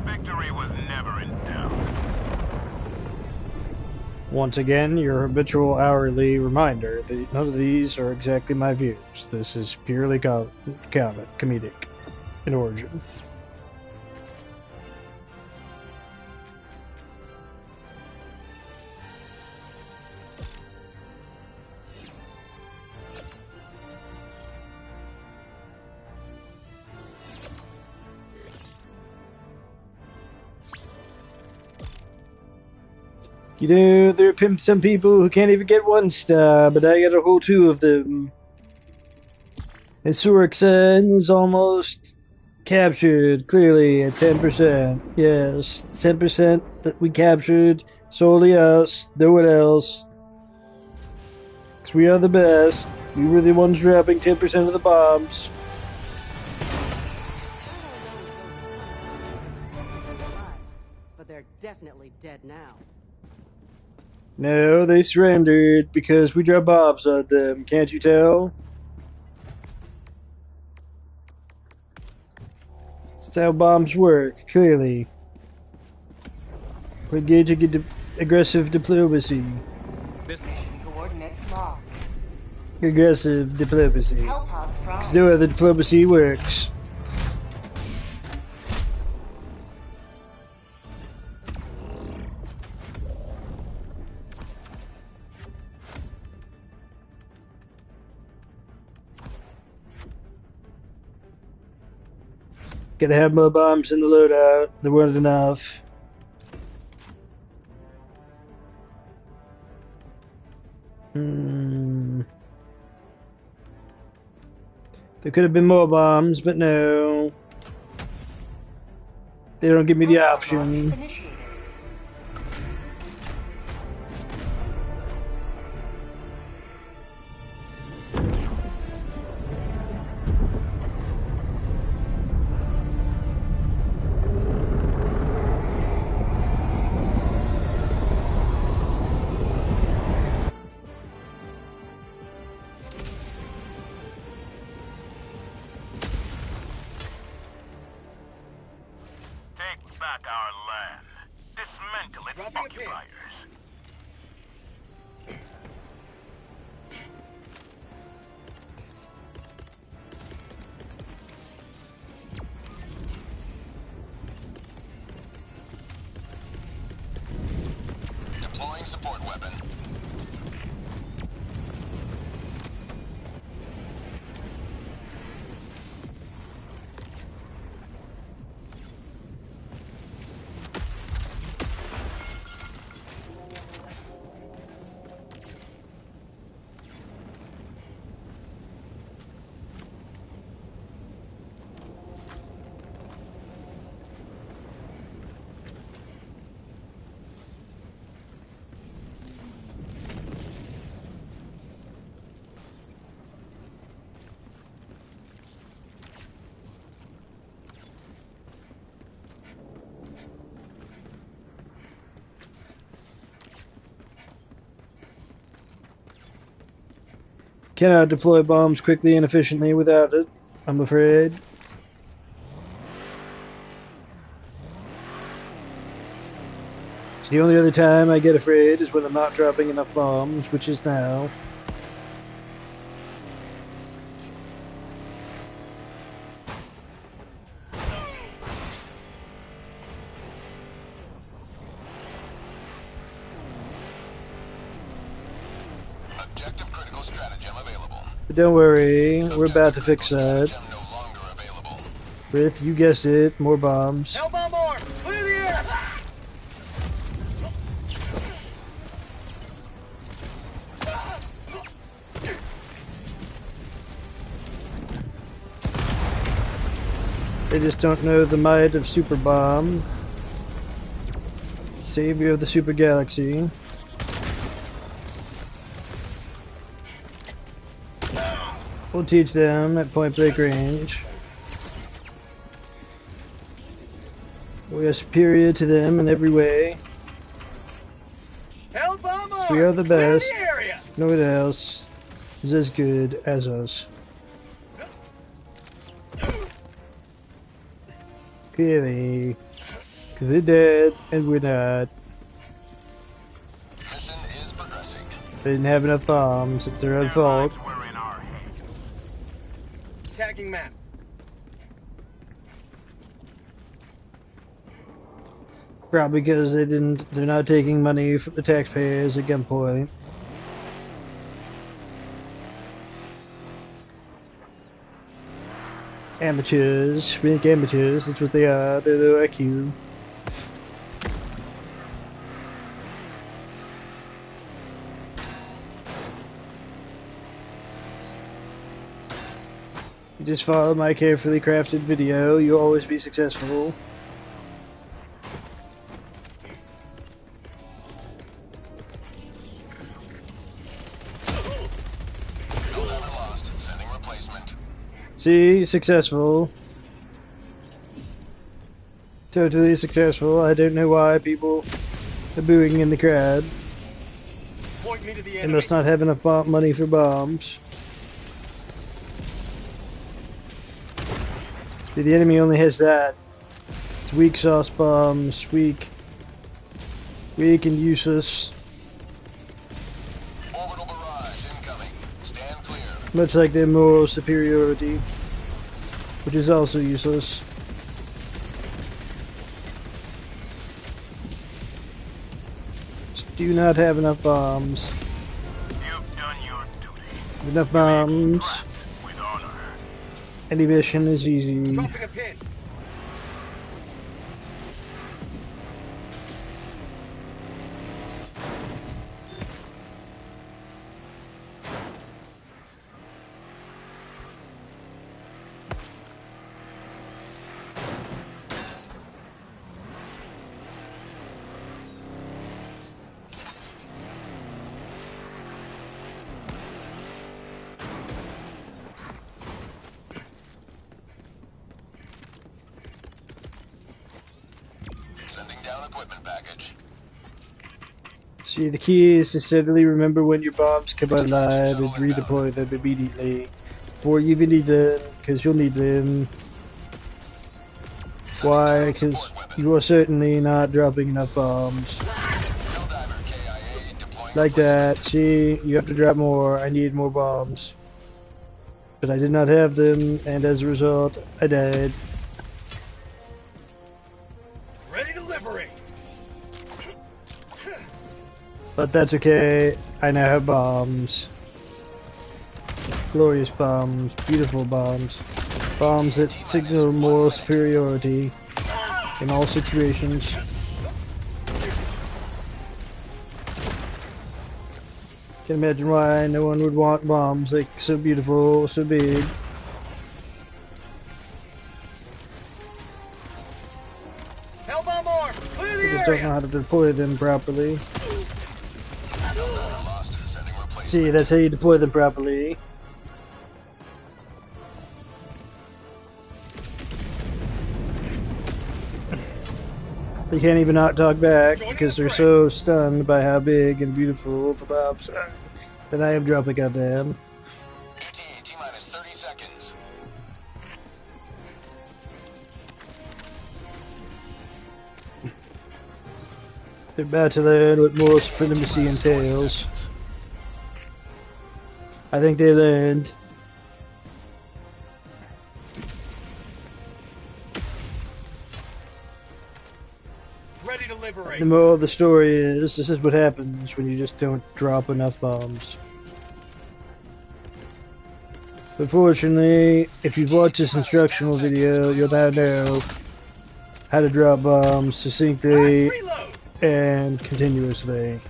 Victory was never in doubt. Once again, your habitual hourly reminder that none of these are exactly my views. This is purely comedic in origin. You know, there are some people who can't even get one star, but I got a whole two of them. And Surikson is almost captured, clearly, at 10%. Yes, 10% that we captured, solely us, no one else. Because we are the best. We were the ones dropping 10% of the bombs. But they're definitely dead now. No, they surrendered because we dropped bombs on them, can't you tell? That's how bombs work, clearly. We're engaging in aggressive diplomacy. Mission coordinates locked. Aggressive diplomacy. Hellpods Because prime. no other diplomacy works. Gotta have more bombs in the loadout. There weren't enough. There could have been more bombs, but no. They don't give me the option. Initiated. Take back our land. Dismantle its Dropping a pin. occupiers. Deploying support weapon. Cannot deploy bombs quickly and efficiently without it, I'm afraid. It's the only other time I get afraid is when I'm not dropping enough bombs, which is now. Objective critical stratagem available. But don't worry, we're about to fix that. Stratagem no longer available. With, you guessed it, more bombs. Hellbomb armed! Clear the air! They just don't know the might of Super Bomb. Savior of the Super Galaxy. We'll teach them at point blank range. We are superior to them in every way. Hell bomb on! We are the Clear best. the area! No one else is as good as us. Clearly. Because they're dead and we're not. Mission is progressing. They didn't have enough bombs. It's their own Their fault. lives were in our hands. Tagging map. Probably because they're not taking money from the taxpayers at gunpoint. Amateurs, fake amateurs, that's what they are, they're low IQ. You just follow my carefully crafted video, you'll always be successful. Hell diver lost. Sending replacement. See, successful. Totally successful. I don't know why people are booing in the crowd. Point me to the They enemy. must not have enough money for bombs. See, the enemy only has that. It's weak sauce bombs, weak and useless. Orbital barrage incoming. Stand clear. Much like their moral superiority, which is also useless. Just do not have enough bombs. You've done your duty. Enough bombs. Extract with honor. Any mission is easy. Dropping a pin. Sending down equipment package. See, the key is to steadily remember when your bombs come alive and redeploy them immediately. Before you even need them, because you'll need them. Why? Because you are certainly not dropping enough bombs. Hell diver KIA deploying. Like that. See, you have to drop more. I need more bombs. But I did not have them, and as a result, I died. Ready to liberate. But that's okay. I now have bombs. Glorious bombs. Beautiful bombs. Bombs that signal moral superiority in all situations. Can imagine why no one would want bombs like so beautiful, so big. Hell bomb arm. Clear They the just don't know area. how to deploy them properly. Hell diver lost. Sending replacement. See, that's how you deploy them properly. They can't even not talk back because they're so stunned by how big and beautiful the bombs are that I am dropping on them. ETA T-minus 30 seconds. They're about to learn what moral supremacy entails. I think they learned. Ready to liberate. The moral of the story is this is what happens when you just don't drop enough bombs. Unfortunately, if you've watched this instructional video, you'll now know how to drop bombs succinctly Reload. and continuously.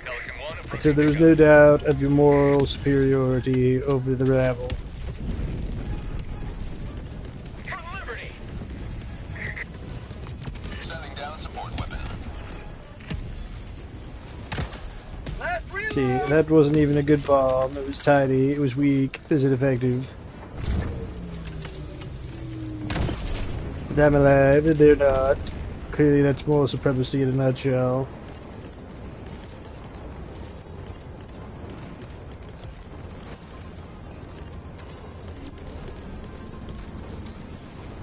Pelican 1 approaching So there's no doubt of your moral superiority over the rabble. see. That wasn't even a good bomb. It was tiny. It was weak. Is it effective? Damn alive. They're not. Clearly, that's moral supremacy in a nutshell.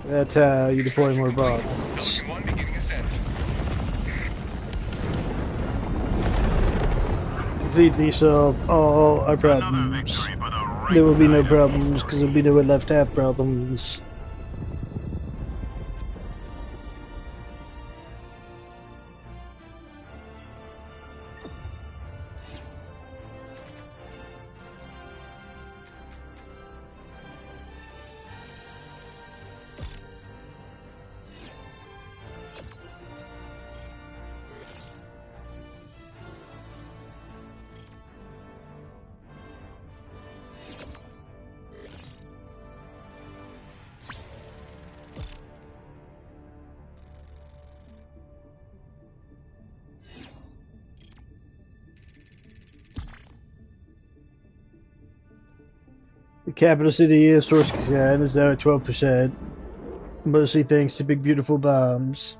That's how you deploy more bombs. Pelican 1 beginning ascent. Completely solve all our problems. There will be no problems because there will be no left half problems. The capital city of Sorskistan is now at 12%, mostly thanks to big beautiful bombs.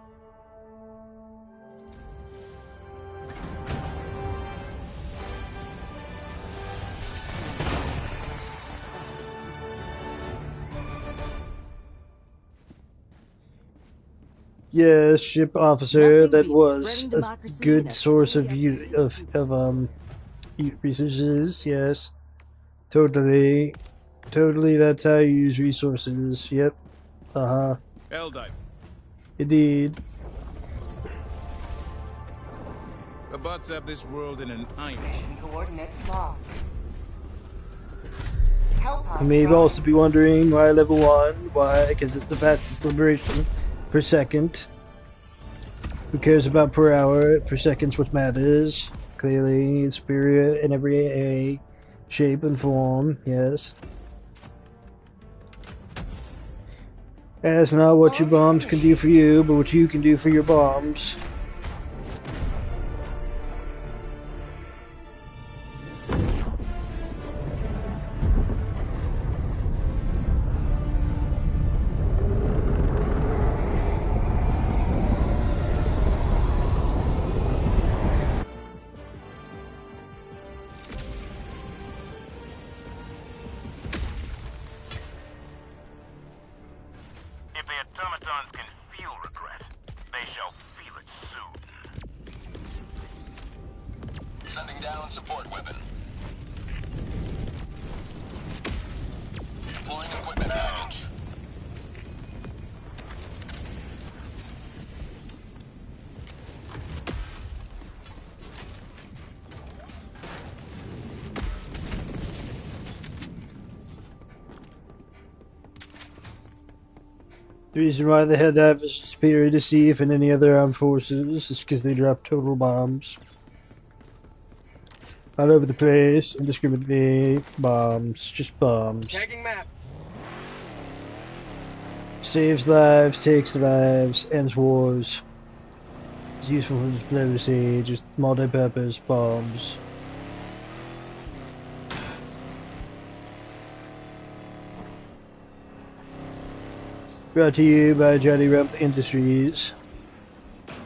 Yes, ship officer, that was a good source of resources. Yes, totally, That's how you use resources. Yep. Eldive. Indeed. The bots have this world in an iron. Mission coordinates locked. Help us. You may also be wondering why level 1. Why? Because it's the fastest liberation per second. Who cares about per hour? Per second's what matters. Clearly, superior in every shape and form. Yes. That's not what your bombs can do for you, but what you can do for your bombs. If the automatons can feel regret, they shall feel it soon. Sending down support weapon. Deploying equipment package. The reason why the head dive is superior to SEAF and any other armed forces is because they drop total bombs. All over the place, indiscriminately, bombs, just bombs. Tagging map. Saves lives, takes lives, ends wars. It's useful for diplomacy, just multi-purpose bombs. Brought to you by Johnny Rump Industries.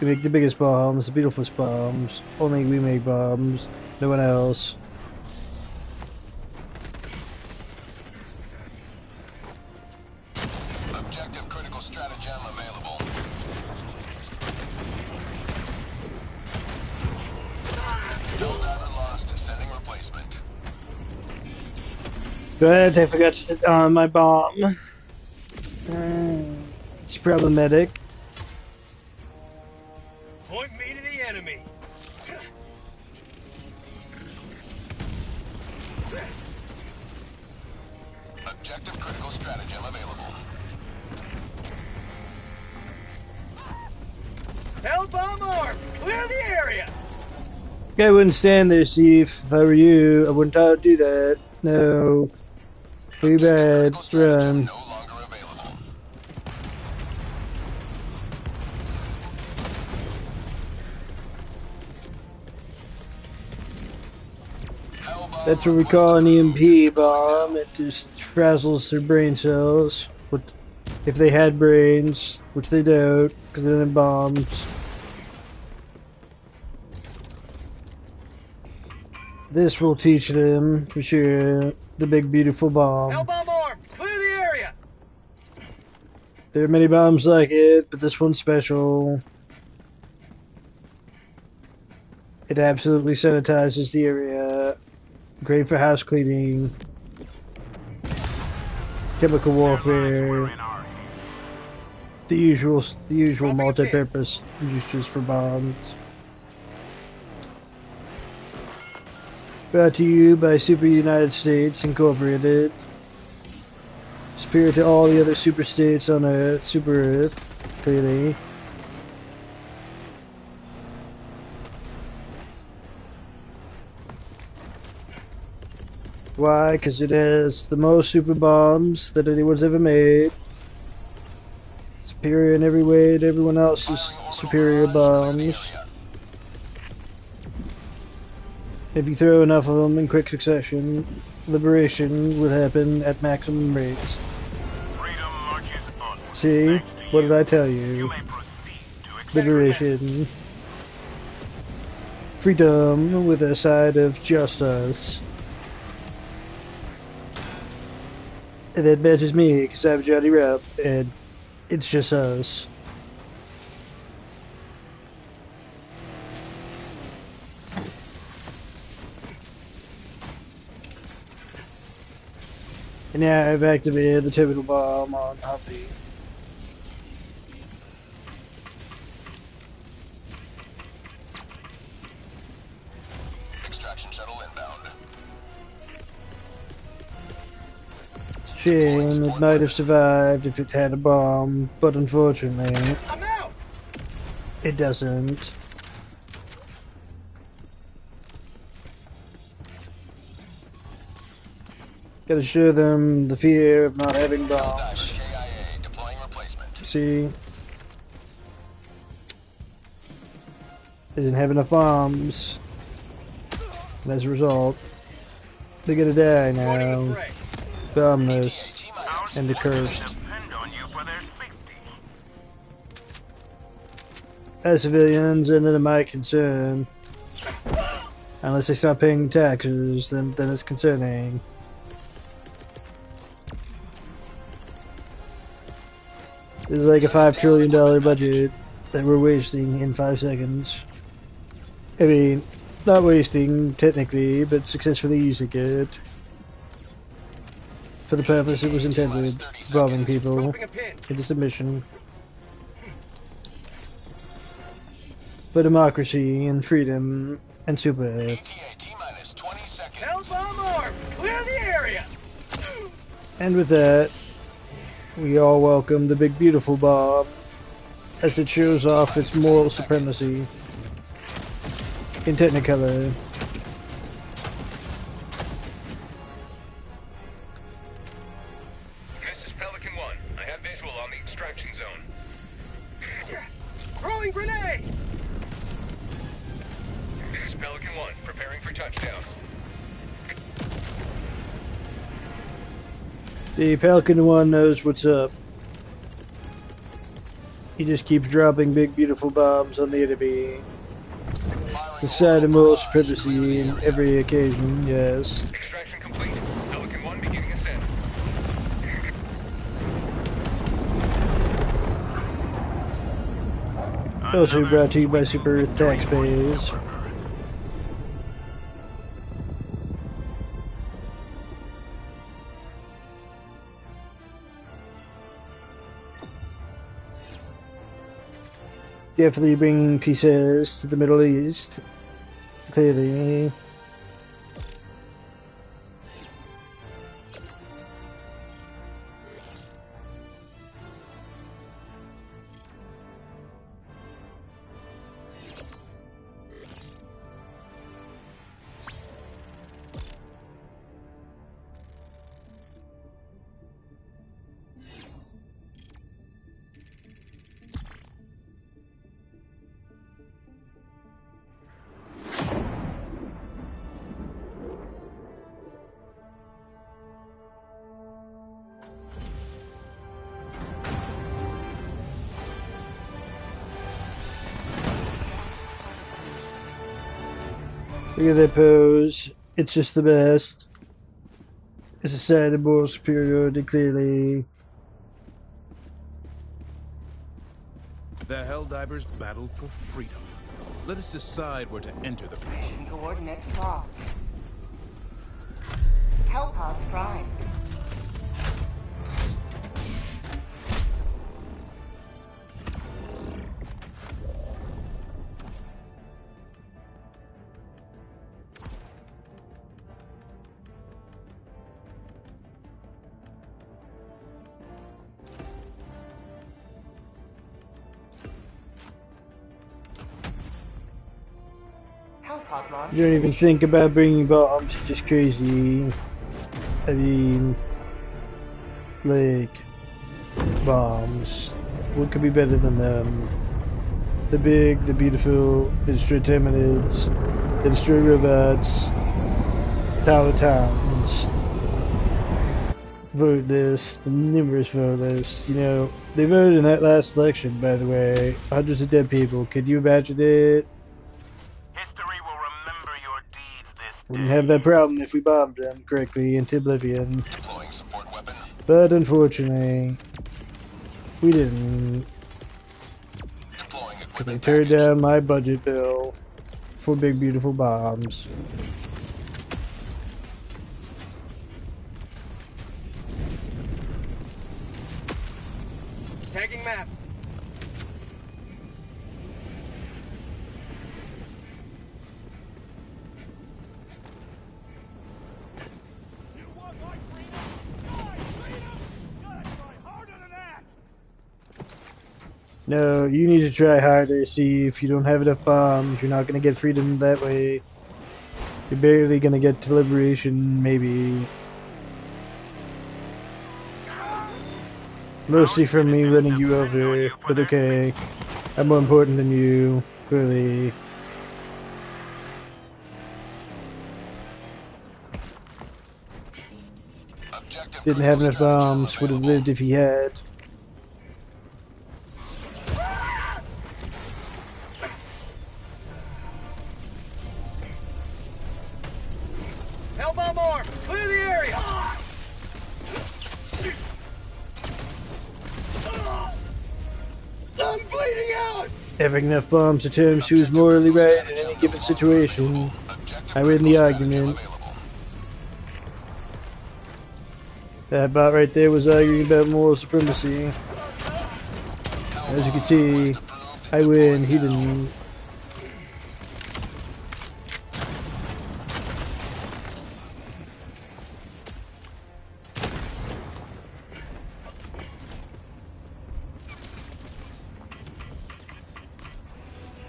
We make the biggest bombs, the beautifulest bombs. Only we make bombs, no one else. Objective critical stratagem available. Helldiver lost. Sending replacement. But I forgot to hit on my bomb. It's problematic. Point me to the enemy. Objective critical stratagem available. Hell bomb armed. Clear the area. I wouldn't stand there, Steve. If I were you, I wouldn't do that. No. Too bad. Run. No longer available. That's what we call an EMP bomb. It just frazzles their brain cells. But if they had brains, which they don't, because they're in bombs. This will teach them, for sure, the big beautiful bomb. L-bomb armed! Clear the area! There are many bombs like it, but this one's special. It absolutely sanitizes the area. Great for house cleaning. Chemical warfare. The usual multi-purpose uses for bombs. Brought to you by Super United States Incorporated. Superior to all the other super states on Earth, Super Earth, clearly. Why? Because it has the most super bombs that anyone's ever made. Superior in every way to everyone else's superior bombs. If you throw enough of them in quick succession, liberation would happen at maximum rates. See? What did I tell you? Liberation. Freedom with a side of just us. And that matches me, because I'm Johnny Rep, and it's just us. And now I've activated the terminal bomb on Humpy. Extraction shuttle inbound. It's a shame, it might have survived if it had a bomb, but unfortunately, I'm out! it doesn't. Gotta show them the fear of not having bombs. KIA deploying replacement. See? They didn't have enough bombs. And as a result, they're gonna die now. Bombless. And accursed. As civilians, and none of my concern. Unless they stop paying taxes, then it's concerning. This is like a $5 trillion budget that we're wasting in 5 seconds. I mean, not wasting technically, but successfully using it for the purpose it was intended, robbing people into submission. For democracy and freedom and super Earth. T-minus 20 seconds. L-bomb armed! Clear the area! And with that, we all welcome the big beautiful bomb as it shows off its moral supremacy in Technicolor. This is Pelican 1. I have visual on the extraction zone. Throwing grenade! This is Pelican 1, preparing for touchdown. The Pelican 1 knows what's up. He just keeps dropping big beautiful bombs on the enemy. The side of moral supremacy in every occasion, yes. Extraction complete. Pelican 1 beginning ascent. Also brought to you by Super Earth taxpayers. Definitely bringing pieces to the Middle East. Clearly. Look at that pose. It's just the best. It's a sign of moral superiority, clearly. The Helldivers battle for freedom. Let us decide where to enter the Mission coordinates locked. Hellpods prime. Hellpod launch. You don't even think about bringing bombs. It's just crazy. I mean, like, bombs. What could be better than them? The big, the beautiful, the destroy terminids, the destroy robots, tower towns. Vote list, the numerous vote lists. You know, they voted in that last election, by the way. Hundreds of dead people. Could you imagine it? History will remember your deeds this We day. wouldn't have that problem if we bombed them correctly into oblivion. Deploying support weapon. But unfortunately, we didn't. Deploying Because they equipment turned package. down my budget bill for big, beautiful bombs. Tagging map. You want my freedom? My freedom? Gotta try harder than that. No, you need to try harder. See, if you don't have enough bombs, you're not going to get freedom that way. You're barely going to get to liberation, maybe. Mostly from me running you over, but okay. I'm more important than you, clearly. Objective Didn't have enough critical stratagem bombs, would have available. lived if he had. Hellbomb arm. Clear the area. I'm bleeding out. Having enough bombs determines who's morally right in any given situation. Objective I win the critical argument. stratagem available. That bot right there was arguing about moral supremacy. As you can see, I win, he didn't.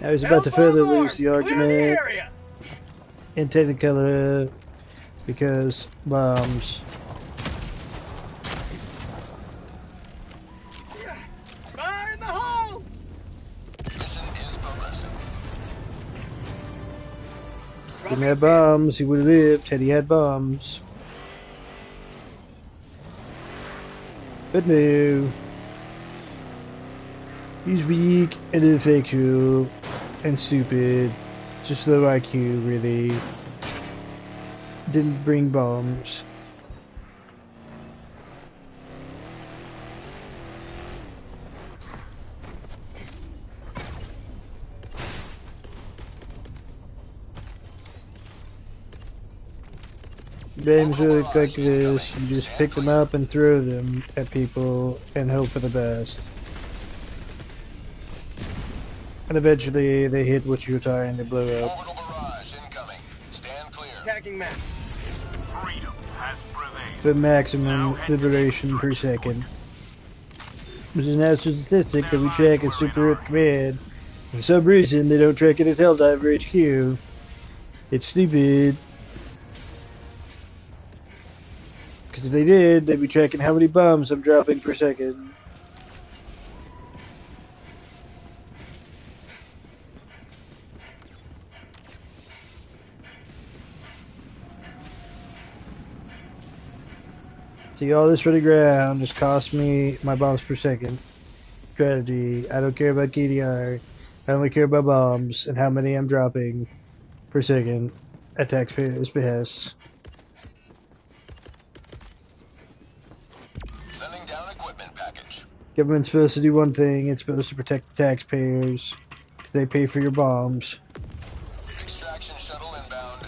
I was about to further lose the Clear the argument area. in Technicolor because bombs. Fire in the hole. Mission is progressing. Didn't have bombs, he would have lived had he had bombs. But no. He's weak and ineffectual and stupid. Just low IQ, really. Didn't bring bombs. Games really like this, you just pick them up and throw them at people and hope for the best. And eventually they hit what you're trying to blow up. Orbital barrage incoming. Stand clear. Tagging map. Freedom has prevailed. For maximum liberation per second. Which is an actual statistic that we track at Super Earth Command. For some reason they don't track it at Helldiver HQ. It's stupid. Because if they did, they'd be tracking how many bombs I'm dropping per second. See, all this running around just cost me my bombs per second. Strategy. I don't care about KDR. I only care about bombs and how many I'm dropping per second. at taxpayers' behest. Sending down equipment package. Government's supposed to do one thing, it's supposed to protect the taxpayers. 'Cause they pay for your bombs. Extraction shuttle inbound.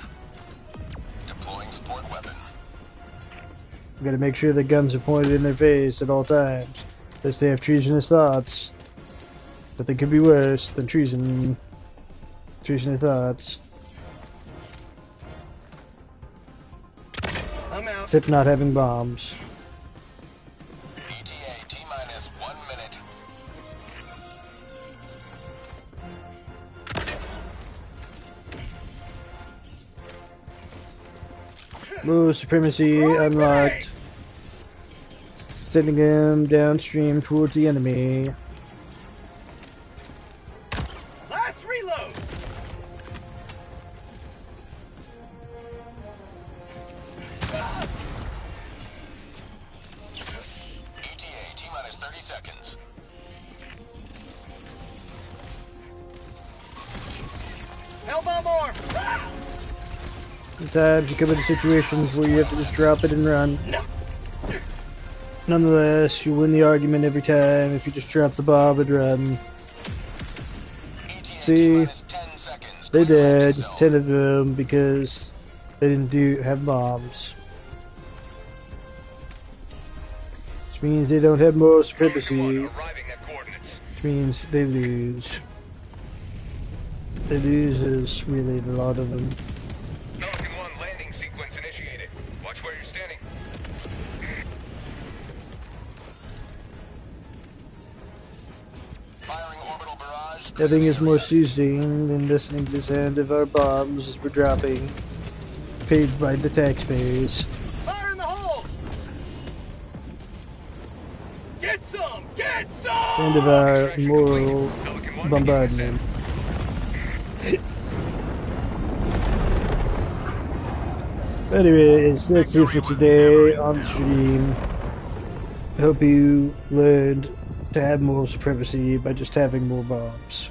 Deploying support weapon. You gotta make sure the guns are pointed in their face at all times. Unless they have treasonous thoughts. Nothing could be worse than treasonous thoughts. I'm out. Except not having bombs. ETA T-minus 1 minute. Move supremacy unlocked. Sending him downstream towards the enemy. Last reload. ETA T-minus 30 seconds. Hellbomb arm. Sometimes you come into situations where you have to just drop it and run. Nonetheless, you win the argument every time if you just drop the bomb and run. ETA See, T-minus 10 seconds. they Clear died, landing zone. 10 of them, because they didn't have bombs. Which means they don't have moral supremacy, Pelican 1 arriving at coordinates. which means they lose. They lose is really a lot of them. Pelican 1 landing sequence initiated. Watch where you're standing. Firing orbital barrage. Nothing is more soothing than listening to the sound of our bombs as we're dropping, paid by the taxpayers. Fire in the hole. Get some. Get some. Sound of our Extraction moral complete. Pelican 1 bombardment. Anyways, that's it for today on the stream. I hope you learned to have moral supremacy by just having more bombs.